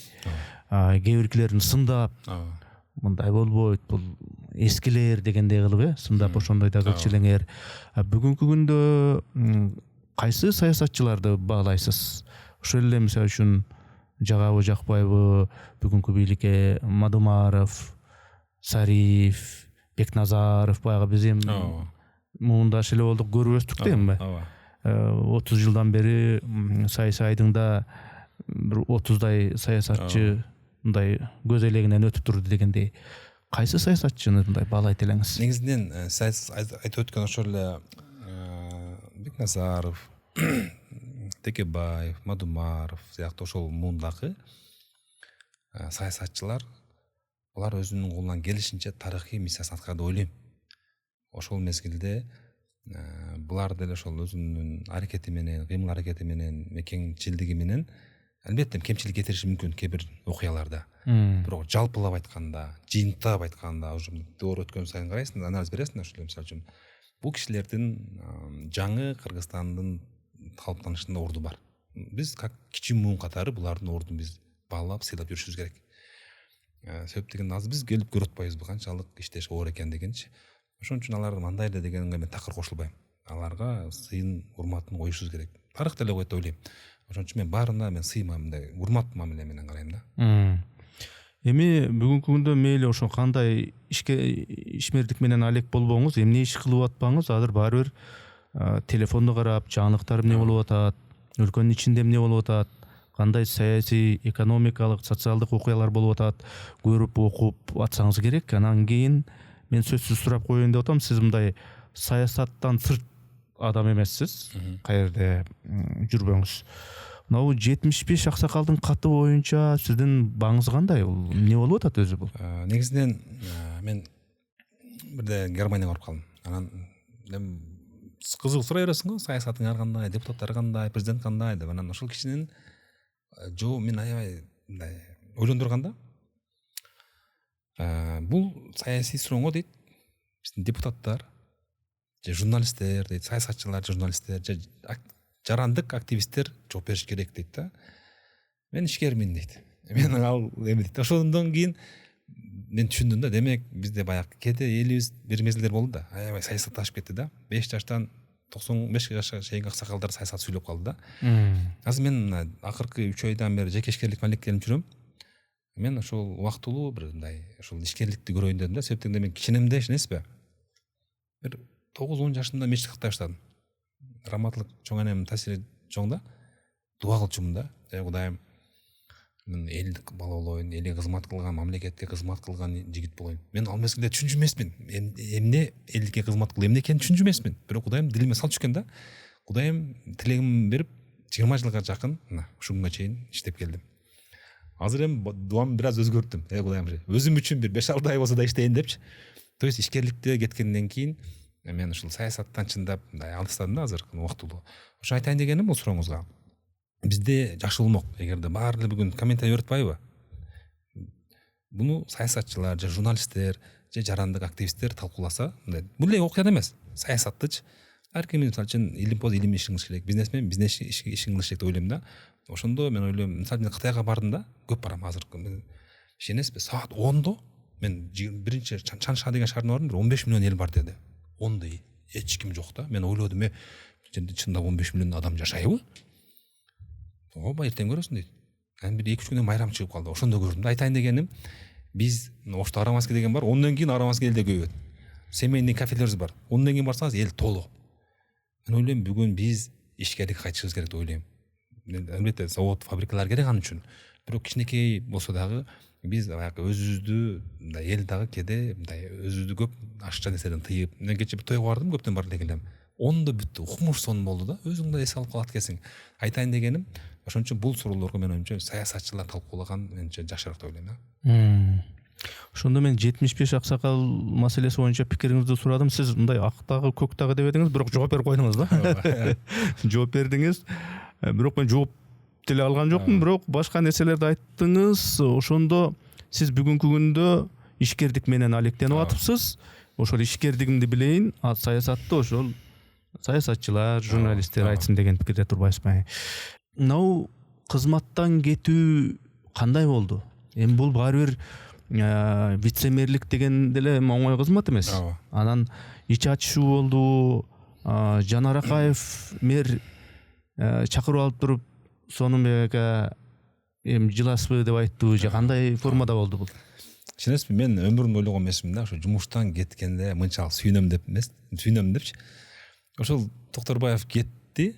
кээ биркилерин сындап, мындай болбойт, бул эскилер дегендей кылып, сындап ошондой да кылчылеңер. Бүгүнкү күндө кайсы саясатчыларды баалайсыз? Ошол эле мисалы үчүн жагабы жакпайбы бүгүнкү бийликке Мадумаров, Сариф, Бекназаров, баягы биз эми муундаш эле болдук, көрүп өстүк да эми. 30 жылдан бери саясий айдыңда бир 30дай саясатчы мындай көз элегинен өтүп турду дегендей. Кайсы саясатчыны мындай баалайт элеңиз? Негизинен айтып өткөн ошол эле Бекназаров, Текебаев, Мадумаров сыяктуу ошол муундагы саясатчылар, алар өзүнүн колунан келишинче тарыхый миссиясын аткарды деп ойлойм. Ошол мезгилде булар деле ошол өзүнүн аракети менен, кыймыл аракети менен, мекенчилдиги менен албетте кемчилик кетириши мүмкүн кээ бир окуяларда. Бирок жалпылап айтканда, жыйынтыктап айтканда, уже доор өткөн сайын карайсың, анализ бересиң, ошол мисалы үчүн бул кишилердин жаңы Кыргызстандын калыптанышында орду бар. Биз как кичи муун катары булардын ордун биз баалап, сыйлап жүрүшүбүз керек. Себеп деген азыр биз келип көрүп атпайбызбы канчалык иштеш оор экен дегенчи. Ошон үчүн алар мындай эле дегенге мен такыр кошулбайм. Аларга сыйын, урматын коюшубуз керек. Тарых деле коет деп ойлойм. Ошон үчүн мен баарына мен сыймам, мындай урмат мамиле менен карайм да. Эми бүгүнкү күндө мейли ошо кандай ишмердик менен алек болбоңуз, эмне иш кылып атпаңыз, азыр баары бир телефонду карап, жаңылыктар эмне болуп атат, өлкөнүн ичинде эмне болуп атат, кандай саясий, экономикалык, социалдык окуялар болуп атат, көрүп, окуп атсаңыз керек. Анан кийин мен сөзсүз сурап коеюн деп атам, сиз мындай саясаттан сырт адам эмессиз, каерде жүрбөңүз. мынау 75 аксакалдын каты боюнча сиздин баңыңыз кандай? Бул эмне болуп атат өзү бул? Негизинен мен бирде Германияга барып калдым. Анан кызык сурай бересиң го, саясатыңар кандай, депутаттар кандай, президент кандай деп. Анан ошол кишинин жоо мен аябай мындай ойлондурганда, бул саясий сурооңо дейт, биздин депутаттар же журналисттер дейт, саясатчылар, журналисттер же жарандык активисттер жооп бериш керек дейт да. Мен ишкермин дейт. Мен ал эме дейт. Ошондон кийин мен түшүндүм да, демек бизде баягы кээде элибиз бир мезгилдер болду да, аябай саясатташып кетти да. 5 жаштан 95 жашка чейинки аксакалдар саясат сүйлөп калды да. Азыр мен акыркы 3 айдан бери жеке ишкерлик мааликелип жүрөм. Мен ошол убактылуу бир мындай ошол ишкерликти көрөйүн дедим да. Себептен мен кичинемде эшенесизби? Бир 9-10 жашымда мечит кыртай баштадым. Раматылык чоң энем таасири чоң да. Дуа кылчумун да. Кудайым, мен элди бала болоюн, элге кызмат кылган, мамлекетке кызмат кылган жигит болоюн. Мен ал мезгилде түшүнчү эмесмин. Эмне элдикке кызмат кылуу, эмне экенин түшүнчү эмесмин. Бирок Кудайым дилиме салып түшкөн да. Кудайым тилегимди берип 20 жылга жакын мына ушул күнгө чейин иштеп келдим. Азыр эми дуамды бир аз өзгөрттүм. Кудайым, өзүм үчүн бир 5-6 ай болсо да иштейин депчи. То есть ишкерликте кеткенден кийин мен ушул саясаттан чындап мындай алыстадым да азыр убактылуу. Ошо айтайын дегеним бул сурооңузга. Бизде жакшы болмок, эгерде баары эле бүгүн комментарий өтпөйбү? Буну саясатчылар же журналисттер же жарандык активисттер талкууласа, бул эле окуя эмес. Саясаттычы ар ким мисалы үчүн илим ишин кылыш керек, бизнесмен бизнес ишин кылыш керек деп ойлойм да. Ошондо мен ойлойм, мисалы мен Кытайга бардым да, көп барам азыркы. Ишенесизби, саат 10-до мен биринчи Чанша деген шаарына бардым, 15 миллион эл бар деди. 10-до эч ким жок да. Мен ойлодум, чындап 15 миллион адам жашайбы? Ооба, эртең көрөсүң дейт. Анан бир 2-3 күндөн майрам чыгып калды. Ошондо көрдүм да. Айтайын дегеним, биз Ошто Арамаски деген бар, ондон кийин Арамаски элде көбөйөт. Семейный кафелерибиз бар. Ондон кийин барсаңыз эл толо. Мен ойлойм, бүгүн биз ишкерликке кайтышыбыз керек деп ойлойм. Албетте завод, фабрикалар керек ан үчүн. Бирок кичинекей болсо дагы биз баягы өзүбүздү мындай эл дагы кээде мындай өзүбүздү көп ашыкча нерседен тыйып. Мен кечээ бир тойго бардым, көптөн бара элем. 10-до бүттү, укмуш сон болду да. Өзүң да эс алып калат экенсиң. Айтайын дегеним, ошон үчүн бул суроолорго мен оюмча саясатчылар талкуулаган менче жакшыраак деп ойлойм да. Ошондо мен 75 аксакал маселеси боюнча пикириңизди сурадым. Сиз мындай актагы көктагы деп едиңиз, бирок жооп берип койдуңуз да. Жооп бердиңиз. Бирок мен жооп деле алган жокмун, бирок башка нерселерди айттыңыз. Ошондо сиз бүгүнкү күндө ишкердик менен алектенип атыпсыз. Ошол ишкердигимди билейин, саясатты ошол саясатчылар, журналисттер айтсын деген пикирде турбайсызбы? Мынау кызматтан кетүү кандай болду? Эми бул баары бир вице-мэрлик деген деле оңой кызмат эмес. Анан ич ачышуу болду. Жанар Акаев мэр чакырып алып туруп, Сонунбек эми жыласызбы деп айттыбы же кандай формада болду бул? Ишенесизби, мен өмүрүмдө ойлогон эмесмин да, ошо жумуштан кеткенде мынчалык сүйүнөм деп эмес, сүйүнөм депчи. Ошол Токторбаев кетти.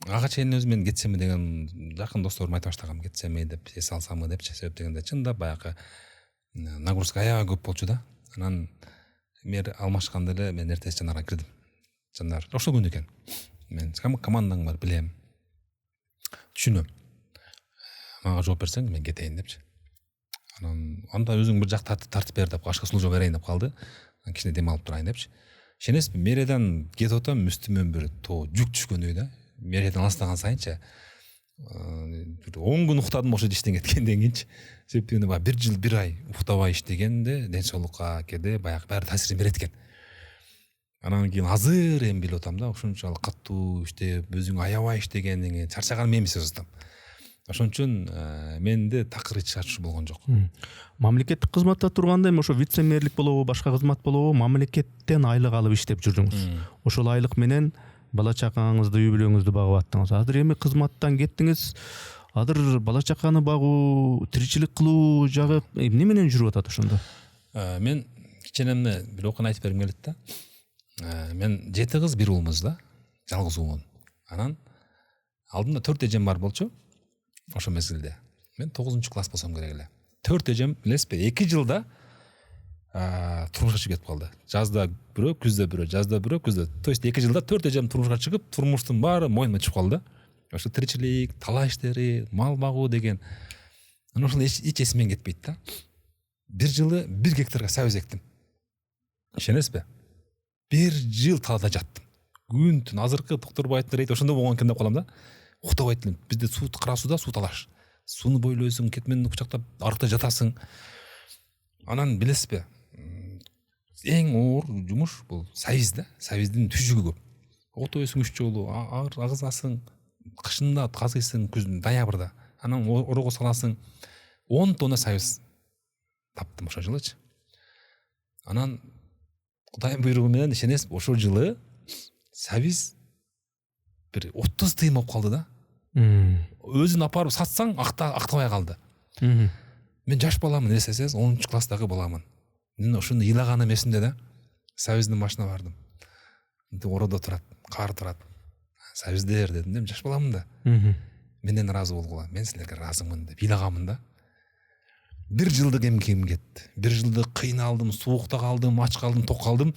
Ага чейин өзүм мен кетсемби деген жакын досторум айта баштагам, кетсемби деп, эс алсамбы депчи. Себеп дегенде чындап баягы нагрузка аябай көп болчу да. Анан мэр алмашканда эле мен эртеси Жанарга кирдим. Жанар ошол күнү экен. Мен командаң бар, билем. Түшүнөм. Мага жооп берсең мен кетейин депчи. Анан анда өзүң бир жак тартып бер деп, башка служба берейин деп калды. Кичине дем алып турайын депчи. Ишенесизби, мэриядан кетип атам, үстүмөн бир жүк түшкөндөй да. Мэриядан алыстаган сайынча 10 күн уктадым ошо иштен кеткенден кийинчи. Себептен баягы 1 жыл 1 ай уктабай иштегенде ден соолукка кээде баягы баары таасирин берет экен. Анан кийин азыр эми билип атам да, ошончолук катуу иштеп, өзүң аябай иштегенден кийин чарчаган мен эмес өзүм. Ошон үчүн менде такыр ич ачуу болгон жок. Мамлекеттик кызматта турганда эми ошо вице-мэрлик болобу, башка кызмат болобу, мамлекеттен айлык алып иштеп жүрдүңүз. Ошол айлык менен бала чакаңызды, үй бүлөңүздү багып аттыңыз. Азыр эми кызматтан кеттиңиз. Азыр бала чаканы багуу, тиричилик кылуу жагы эмне менен жүрүп атат ошондо? Мен киченемде бир окуяны айтып бергим келет да. Мен 7 кыз 1 уулмуз да, жалгыз уулмун. Анан алдымда 4 эжем бар болчу. Ошо мезгилде мен 9-класс болсом керек эле. 4 эжем билесизби, 2 жылда турмушка чыгып кетип калды. Жазда бирөө, күздө бирөө, жазда бирөө, күздө. То есть 2 жылда 4 эжем турмушка чыгып, турмуштун баары мойнума түшүп калды. ошо тиричилик, талаа иштери, мал багуу деген ошол эч эсимен кетпейт да. Бир жылы 1 гектарга сабыз эктим. Ишенесизби? 1 жыл талаада жаттым. Күн түн азыркы Докторбаевдин рейд ошондо болгон экен деп калам да. Уктабайт элем. Бизде суу кара сууда суу талаш. Сууну бойлойсуң, кетменди кучактап арыкта жатасың. Анан билесизби? Эң оор жумуш бул сабиз да. Сабиздин түшүгү көп. Отойсуң 3 жолу, агызасың, кышында казыйсың, күздүн ноябрда. Анан орого саласың. 10 тонна сабиз таптым ошол жылычы. Анан Кудайдын буйругу менен ишенесиз, ошол жылы сабиз бир 30 тыйын болуп калды да. Өзүн апарып сатсаң, актабай калды. Мен жаш баламын, эсесиз, 10 класстагы баламын. Мен ошону ыйлаганым эсимде да. Сабиздин башына бардым. Ородо турат, кар турат. Сабиздер дедим, мен жаш баламын да. Менден ыраазы болгула. Мен силерге ыраазымын деп ыйлагамын да. 1 жылдык эмкем кетти. 1 жылды кыйналдым, суукта калдым, ач калдым, ток калдым.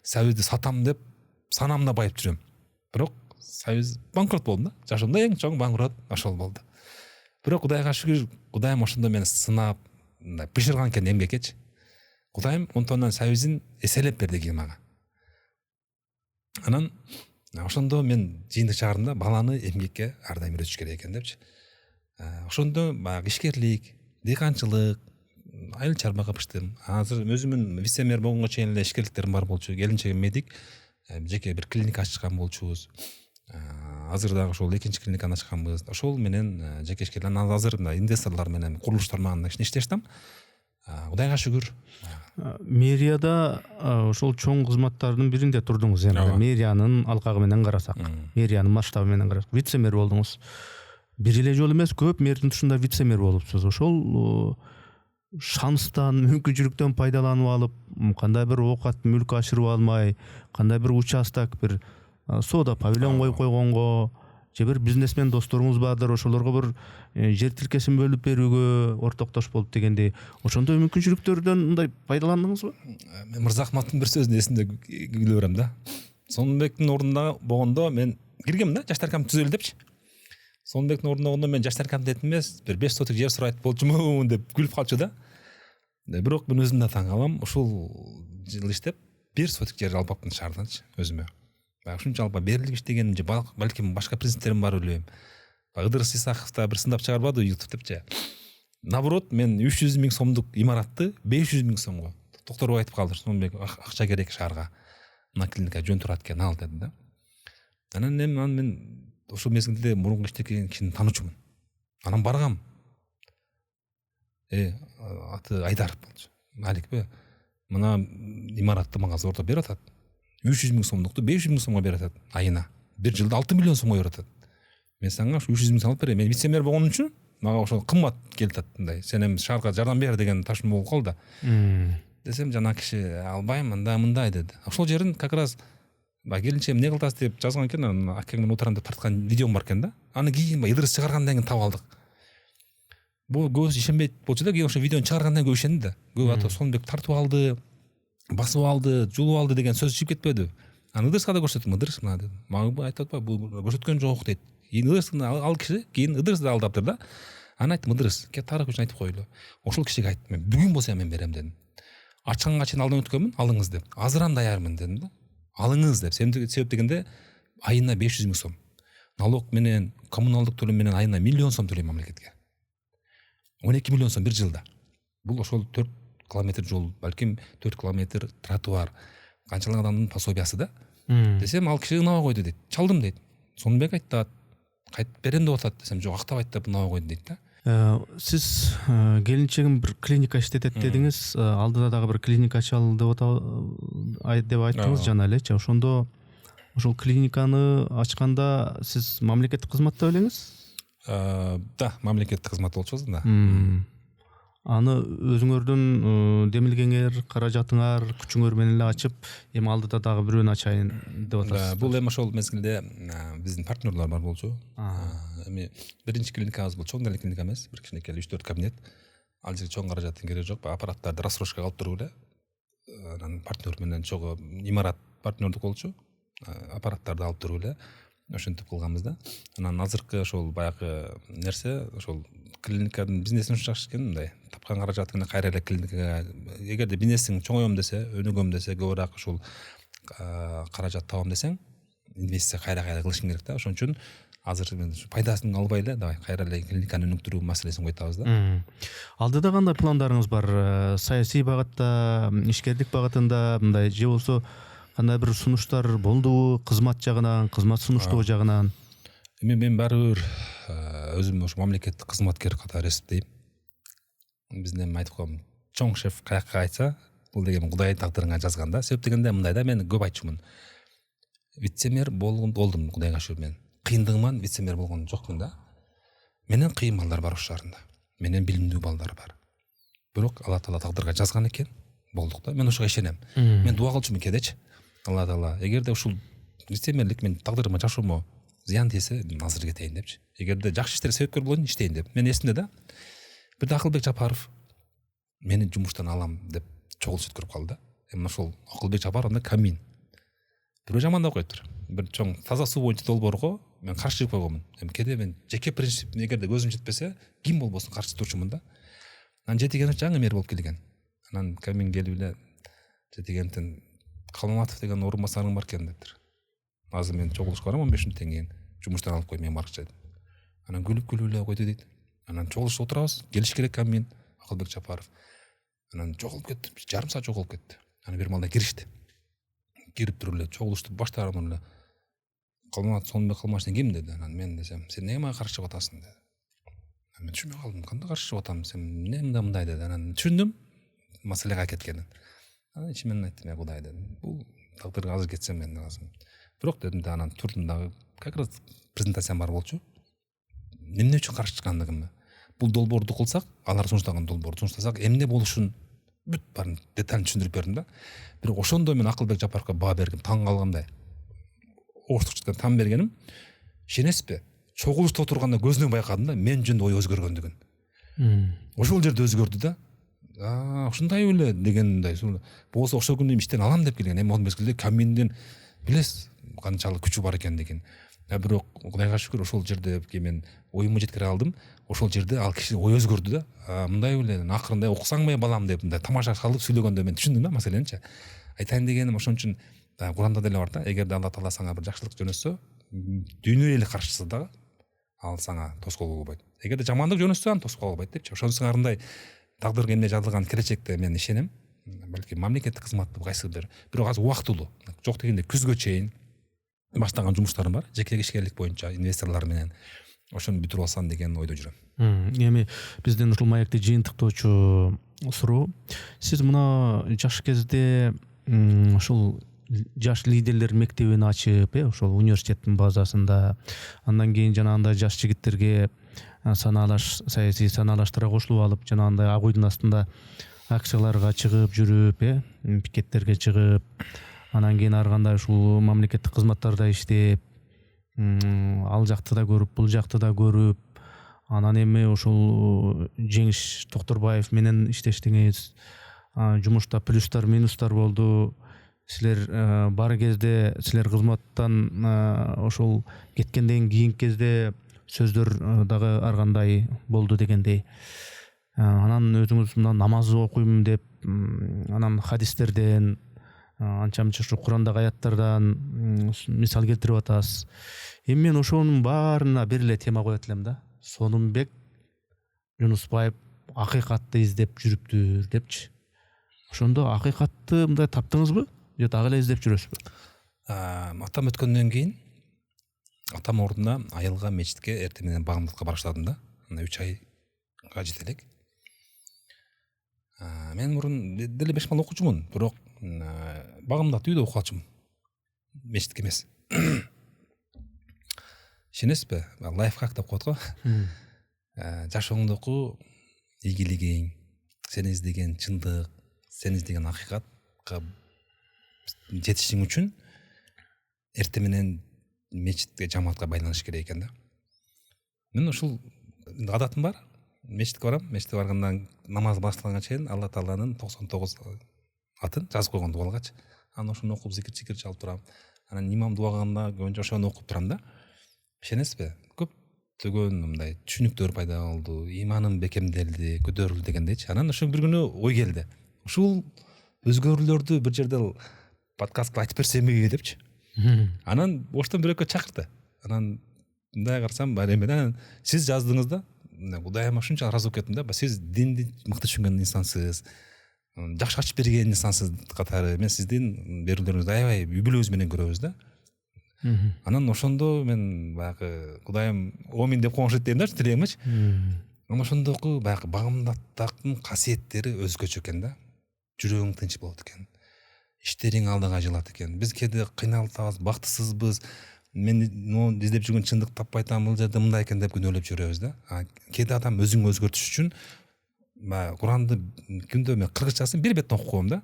Сабизди сатам деп санамда байып жүрөм. Бирок сабиз банкрот болдум да. Жашоомдо эң чоң банкрот ошол болду. Бирок Кудайга шүгүр, Кудайым ошондо мени сынап, мындай бышырган экен эмгекечи. Кудайым 10 тонна сабизин эселеп берди кийин мага. Анан ошондо мен жыйынтык чыгардым да, баланы эмгекке ар дайым үйрөтүш керек экен депчи. Ошондо баягы ишкерлик, дыйканчылык, айыл чарбага быштым. Азыр өзүмүн вице-мэр болгонго чейин эле ишкерликтерим бар болчу. Келинчегим медик, жеке бир клиника ачкан болчубуз. Азыр дагы ошол экинчи клиниканы ачканбыз. Ошол менен жеке ишкерлер, азыр инвесторлор менен курулуш тармагында иштештим. Кудайга шүгүр. Мэрияда ошол чоң кызматтардын биринде турдуңуз, эми мэриянын алкагы менен карасак, мэриянын масштабы менен карасак, вице-мэр болдуңуз. Бир эле жолу эмес, көп мэрдин тушунда вице-мэр болупсуз. Ошол шанстан, мүмкүнчүлүктөн пайдаланып алып, кандай бир оокат мүлк ашырып алмай, кандай бир участок, бир соода павильон коюп койгонго, же бир бизнесмен досторуңуз бардыр, ошолорго бир жер тилкесин бөлүп берүүгө ортоктош болуп дегендей, ошондой мүмкүнчүлүктөрдөн мындай пайдаландыңызбы? Мен Мырзахматтын бир сөзүн эсимде күлө берем да. Сонунбектин ордунда болгондо мен киргем да, жаштар камп түзөлү депчи. Сонунбектин ордунда болгондо мен жаштар камп деп эмес, бир 5 соток жер сурайт болчумун деп күлүп калчу да. Бирок мен өзүм да таң калам, ушул жыл иштеп 1 соток жер алып алыптын шаарданчы өзүмө. Ушунча алба берилип иштегеним же балким башка президенттерим бар билбейм. Ыдырыс Исахов да бир сындап чыгарбады YouTube депчи. Наоборот, мен 300 000 сомдук имаратты 500 000 сомго Докторбай айтып калды. Сонунбек акча керек шаарга. Мына клиника жөн турат экен, ал деди да. Анан мен ошол мезгилде мурунку иштеген кишини таанычумун. Анан баргам. Аты Айдаров болчу. Маликпи? Мына имаратты мага зордо берип атат. 300 000 сомдукту 500 000 сомго берип атат айына. 1 жылда 6 миллион сомго берип атат. Мен сага 300 000 сом алып берем. Мен вице-мэр болгон үчүн мага ошол кымбат келип атат мындай. Сен эми шаарга жардам бер деген ташым болуп калды. Десем жана киши албайм, мындай деди. Ошол жерин как раз келинче эмне кылдасыз деп жазган экен, акең менен отурам деп тарткан видеом бар экен да. Аны кийин ыдырыс чыгаргандан кийин таап алдык. Бул көз ишенбейт болчу да, кийин ошо видеону чыгаргандан кийин ишенди да. Көп ата Сонунбек тартып алды, басып алды, жулуп алды деген сөз чыгып кетпеди. Аны ыдырыска да көрсөттүм, ыдырыс мына дедим. Мага айтып атпайбы, бул көрсөткөн жок дейт. Кийин ыдырысты ал киши кийин ыдырысты алдаптыр да. Аны айттым, ыдырыс, кеп тарых үчүн айтып койлу. Ошол кишиге айттым, мен бүгүн болсо мен берем дедим. Ачканга чейин алдан өткөнмүн, алыңыз деп. Азырам даярмын дедим да. Алыңыз деп. Себеп дегенде айына 500 000 сом. Налог менен, коммуналдык төлөм менен айына 1 миллион сом төлөйм мамлекетке. 12 миллион сом 1 жылда. Бул ошол 4 километр жол, балким 4 километр тротуар, канчалык адамдын пособиясы да. Десем, ал киши ынабай койду дейт. Чалдым дейт. Сонунбек айтты, кайтып берем деп атат десем, жок, актабайт деп ынабай койду дейт да. Сиз келинчегим бир клиника иштетет дедиңиз, алдыда дагы бир клиника ачалы деп айттыңыз жана элечи. Ошондо ошол клиниканы ачканда сиз мамлекеттик кызматта белеңиз? Да, мамлекеттик кызмат болчубуз да. Аны өзүңөрдүн демилгеңер, каражатыңар, күчүңөр менен эле ачып, эми алдыда дагы бирөөнү ачайын деп атасыз. Бул эми ошол мезгилде биздин партнерлор бар болчу. Эми биринчи клиникабыз бул чоң деле клиника эмес, бир кичинекей 3-4 кабинет. Ал жерге чоң каражаттын кереги жок, аппараттарды рассрочкага алып туруп эле. Анан партнер менен чогуу имарат партнердук болчу. Аппараттарды алып туруп эле ошентип кылганбыз да. Анан азыркы ошол баягы нерсе ошол клиниканын бизнесин жакшы экен, мындай тапкан каражат менен кайра эле клиникага эгерде бизнесиң чоңойом десе, өнүгөм десе, көбүрөөк ушул каражат табам десең, инвестиция кайра кылышың керек да. Ошон үчүн азыр мен пайдасын албай эле давай кайра эле клиниканы өнүктүрүү маселесин койтабыз да. Алдыда кандай пландарыңыз бар? Саясий багытта, ишкерлик багытында мындай же болсо кандай бир сунуштар болдубу? Кызмат жагынан, кызмат сунуштоо жагынан? Мен баары бир өзүм ошо мамлекеттик кызматкер катары эсептейм. Биздин эми айтып коем, чоң шеф каяка кайтса, бул деген Кудай тагдырыңа жазган да. Себеп дегенде мындай да, мен көп айтчумун. Вице-мэр болдум, Кудайга шүгүр мен. Кыйындыгыман вице-мэр болгон жокмун да. Менен кыйын балдар бар ошол шаарында. Менен билимдүү балдар бар. Бирок Алла Таала тагдырга жазган экен, болдук да. Мен ошого ишенем. Мен дуа кылчумун кедечи. Алла Таала, эгерде ушул вице-мэрлик мен тагдырыма жашоомо зыян тийсе, мен азыр кетейин депчи. Эгерде жакшы иштер себепкер болоюн, иштейин деп. Мен эсимде да. Бирде Акылбек Жапаров мени жумуштан алам деп чогулуш өткөрүп калды да. Эми ошол Акылбек Жапаровдун камин. Бирөө жамандап коюптур. Бир чоң таза суу боюнча долбоорго мен каршы чыгып койгонмун. Эми кеде мен жеке принцип эгерде көзүм жетпесе, ким болбосун каршы турчумун да. Анан Жетигенов жаңы мэр болуп келген. Анан камин келип эле Жетигеновдун Калматов деген орун басарың бар экен дептир. Азыр мен чогулушка барам 15 мүнөттөн кийин. Жумуштан алып кой, мен барчы дедим. Анан күлүп эле койду дейт. Анан чогулушта отурабыз, келиш керек камин Акылбек Жапаров. Анан жоголуп кетти, жарым саат жоголуп кетти. Анан бир малда киришти. Кирип туруп эле чогулушту баштаарынан эле Калмат Сонбек Калмаштын ким деди. Анан мен десем, сен эмне мага каршы чыгып атасың деди. Мен түшүнбөй калдым, кандай каршы чыгып атам, сен эмне мындай деди. Анан түшүндүм маселеге кеткенин. Анан ичимден айттым, Кудай дедим, бул тагдырга азыр кетсем мен азыр. Бирок дедим да, анан турдум дагы как раз презентациям бар болчу. Эмне үчүн каршы чыккандыгымды. Бул долбоорду кылсак, алар сунуштаган долбоорду сунуштасак, эмне болушун бүт барын деталь түшүндүрүп бердим да. Бирок ошондо мен Акылбек Жапаровго баа бергим, таң калгандай. Оштукчудан таң бергеним, ишенесизби? Чогулушта отурганда көзүнөн байкадым да, мен жөнүндө ой өзгөргөндүгүн. Ошол жерде өзгөрдү да. Ушундай эле дегендей. Болсо ошол күнү иштен алам деп келген. Эми ал мезгилде каминдин билесиз канчалык күчү бар экендигин. Бирок Кудайга шүгүр ошол жерде мен оюмду жеткире алдым. Ошол жерде ал киши ой өзгөрдү да. Мындай эле акырында уксаңбы балам деп мындай тамаша кылып сүйлөгөндө мен түшүндүм да маселеничи. Айтайын дегеним ошон үчүн Куранда деле бар да, эгерде Алла Таала сага бир жакшылык жөнөтсө, дүйнө эли каршысы дагы ал сага тоскоол болбойт. Эгерде жамандык жөнөтсө, аны тоскоол болбойт депчи. Ошон сыңарындай тагдырга эмне жазылган келечекте мен ишенем. Балки мамлекеттик кызматты кайсыдыр. Бирок азыр убактылуу. Жок дегенде күзгө чейин баштаган жумуштарым бар. Жеке ишкерлик боюнча инвесторлор менен ошону бүтүрүп алсам деген ойдо жүрөм. Эми биздин ушул маекти жыйынтыктоочу суроо. Сиз мына жаш кезде ушул жаш лидерлер мектебин ачып, ошол университеттин базасында, андан кийин жанагындай жаш жигиттерге санаалаш, саясий санаалаштыра кошулуп алып, жанагындай ак уйдун астында акцияларга чыгып жүрүп, пикеттерге чыгып, анан кийин ар кандай ушул мамлекеттик кызматтарда иштеп, ал жакты да көрүп, бул жакты да көрүп, анан эми ушул Жеңиш Токторбаев менен иштештиңиз, жумушта плюстар, минустар болду. Силер бар кезде, силер кызматтан ошол кеткенден кийинки кезде сөздөр дагы ар кандай болду дегендей. Анан өзүңүз мына намаз окуйм деп, анан хадистерден, анча-мынча ушу Курандагы аяттардан мисал келтирип атасыз. Эми мен ошонун баарына бир эле тема коет элем да. Сонунбек Жунусбаев акыйкатты издеп жүрүптүр депчи. Ошондо акыйкатты мындай таптыңызбы? Же дагы эле издеп жүрөсүзбү? Атам өткөндөн кийин атам ордуна айылга мечитке эртең менен багымдыкка барыштадым да. 3 айга жете элек. Мен мурун деле 5 мал окуучумун, бирок багымдыкты үйдө окуп алчумун. Мечитке эмес. Ишенесизби? Лайфхак деп коет го. Жашооңдогу ийгилигиң, сен издеген чындык, сен издеген акыйкатка жетишиң үчүн эртең менен мечитке, жамаатка байланыш керек экен да. Мен ушул адатым бар. Мечитке барам. Мечитке баргандан намаз башталганга чейин Алла Тааланын 99 атын жазып койгон дуалгачы. Анан ошону окуп зикир чалып турам. анан имам дубаганда көбүнчө ошону окуп турам да. Ишенесизби? Көптөгөн мындай түшүнүктөр пайда болду, иманым бекемделди, көтөрүлдү дегендейчи. Анан ошо бир күнү ой келди. Ушул өзгөрүүлөрдү бир жерде подкастка айтып берсемби депчи. Анан оштон бир экөө чакырды. Анан мындай карасам бар эме. Сиз жаздыңыз да. Кудайыма ушунча ыраазы болуп кеттим да. Сиз динди мыкты түшүнгөн инсансыз. Жакшы ачып берген инсансыз катары. Мен сиздин берүүлөрүңүздү аябай үй бүлөбүз менен көрөбүз да. Анан ошондо мен баягы Кудайым омин деп коңшойт дейм да тилегимчи. Анан ошондогу баягы багымдаттактын касиеттери өзгөчө экен да. Жүрөгүң тынч болот экен. Иштериң алдыга жылат экен. Биз кээде кыйналып атабыз, бактысызбыз. Мен издеп жүргөн чындык таппай атам, бул жерде мындай экен деп күнөөлөп жүрөбүз да. Кээде адам өзүн өзгөртүш үчүн Куранды күндө мен кыргызчасын бир беттен окуп коем да.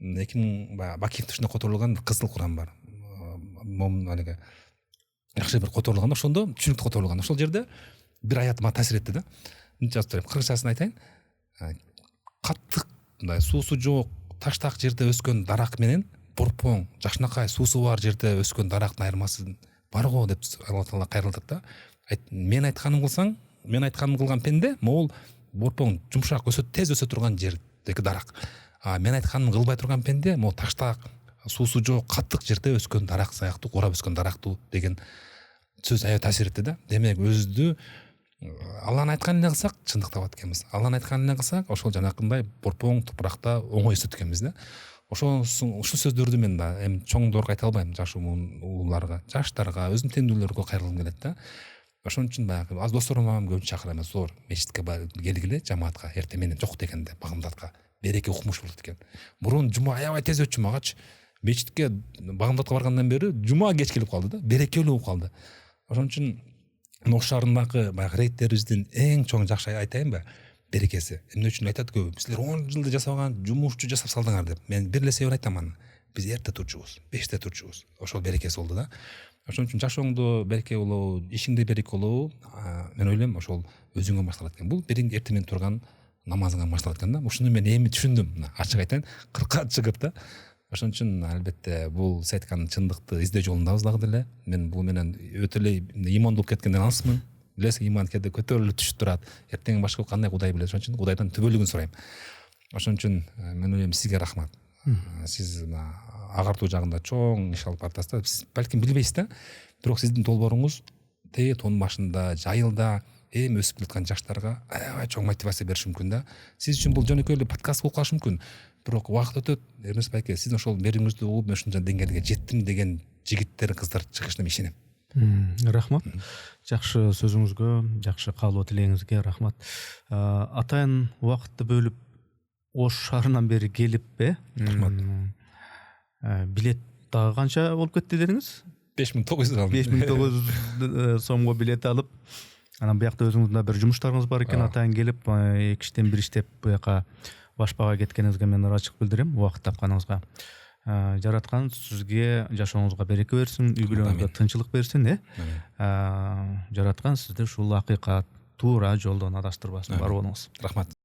2000 Бакиев тушунда которулган кызыл Куран бар. Алиге жакшы бир которулган, ошондо түшүнүктүү которулган. Ошол жерде бир аят мага таасир этти да. Жазып турайм, кыргызчасын айтайын. Каттык мындай суусу жок, таштак жерде өскөн дарак менен борпоң, жакшынакай суусу бар жерде өскөн дарактын айырмасы бар го деп Алла Таала кайрылтат да. Мен айтканым кылсаң, мен айтканым кылган пенде, могул борпоң жумшак өсөт, тез өсө турган жердеги дарак. Мен айтканым кылбай турган пенде, могул таштак, суусу жок, каттык жерде өскөн дарак сыяктуу, курап өскөн дарактуу деген сөз аябай таасир этти да. Демек өзүдү Алланын айтканын кылсак чындык табат экенбиз. Алланын айтканын кылсак ошол жанакындай борпоң топуракта оңой өсөт экенбиз да. Ушул сөздөрдү мен да эми чоңдорго айта албайм, жаш ууларга, жаштарга, өзүм теңдүүлөргө кайрылгым келет да. Ошон үчүн баягы аз досторума көбүнчө чакырам, зор мечитке келгиле, жамаатка, эртең менен жок дегенде багымдатка береке укмуш болот экен. Мурун жума аябай тез өтчү магачы. Мечитке багымдатка баргандан бери жума кеч келип калды да, берекелүү болуп калды. Ошон үчүн Нох шаарындагы баягы рейдтерибиздин эң чоң жакшы айтайынбы? Берекеси. Эмне үчүн айтат көп? Силер 10 жылда жасаган жумушчу жасап салдыңар деп. Мен бир эле себебин айтам аны. Биз эрте турчубуз, 5те турчубуз. Ошол берекеси болду да. Ошон үчүн жашооңдо береке болобу, ишиңде береке болобу, мен ойлойм ошол өзүңө башталат экен. Бул бириң эртең менен турган намазыңа башталат экен да. Ушуну мен эми түшүндүм. Ачык айтайын, 40ка чыгып да. Ошон үчүн албетте бул сиз айткан чындыкты издөө жолундабыз дагы деле. Мен бул менен өтө эле иман болуп кеткенден алысмын. Билесиз, иман кээде көтөрүлүп түшүп турат. Эртең башка кандай Кудай билет. Ошон үчүн Кудайдан түбөлүгүн сурайм. Ошон үчүн мен ойлойм сизге рахмат. Сиз агартуу жагында чоң иш алып баратасыз. Сиз балким билбейсиз да. Бирок сиздин долбооруңуз тээ тон башында, жайылда эми өсүп келаткан жаштарга аябай чоң мотивация бериши мүмкүн да. Сиз үчүн бул жөнөкөй эле подкаст болуп калышы мүмкүн. Бирок убакыт өтөт, Эрнест байке, сиздин ошол берүүңүздү угуп, мен ушунча деңгээлге жеттим деген жигиттер, кыздар чыгышына ишенем. Рахмат. Жакшы сөзүңүзгө, жакшы каалоо тилегиңизге рахмат. Атайын убакытты бөлүп Ош шаарынан бери келиппи? Рахмат. Билет дагы канча болуп кетти дедиңиз? 5900 алдым. 5900 сомго билет алып, анан биякта өзүңүздүн бир жумуштарыңыз бар экен, атайын келип, 2-тен 1 иштеп буяка башпага кеткениңизге мен ыраачылык билдирем, убакыт тапканыңызга. Жараткан сизге жашооңузга береке берсин, үй бүлөңүзгө тынчылык берсин, Жараткан сизди ушул акыйкат, туура жолдон адаштырбасын, бар болуңуз. Рахмат.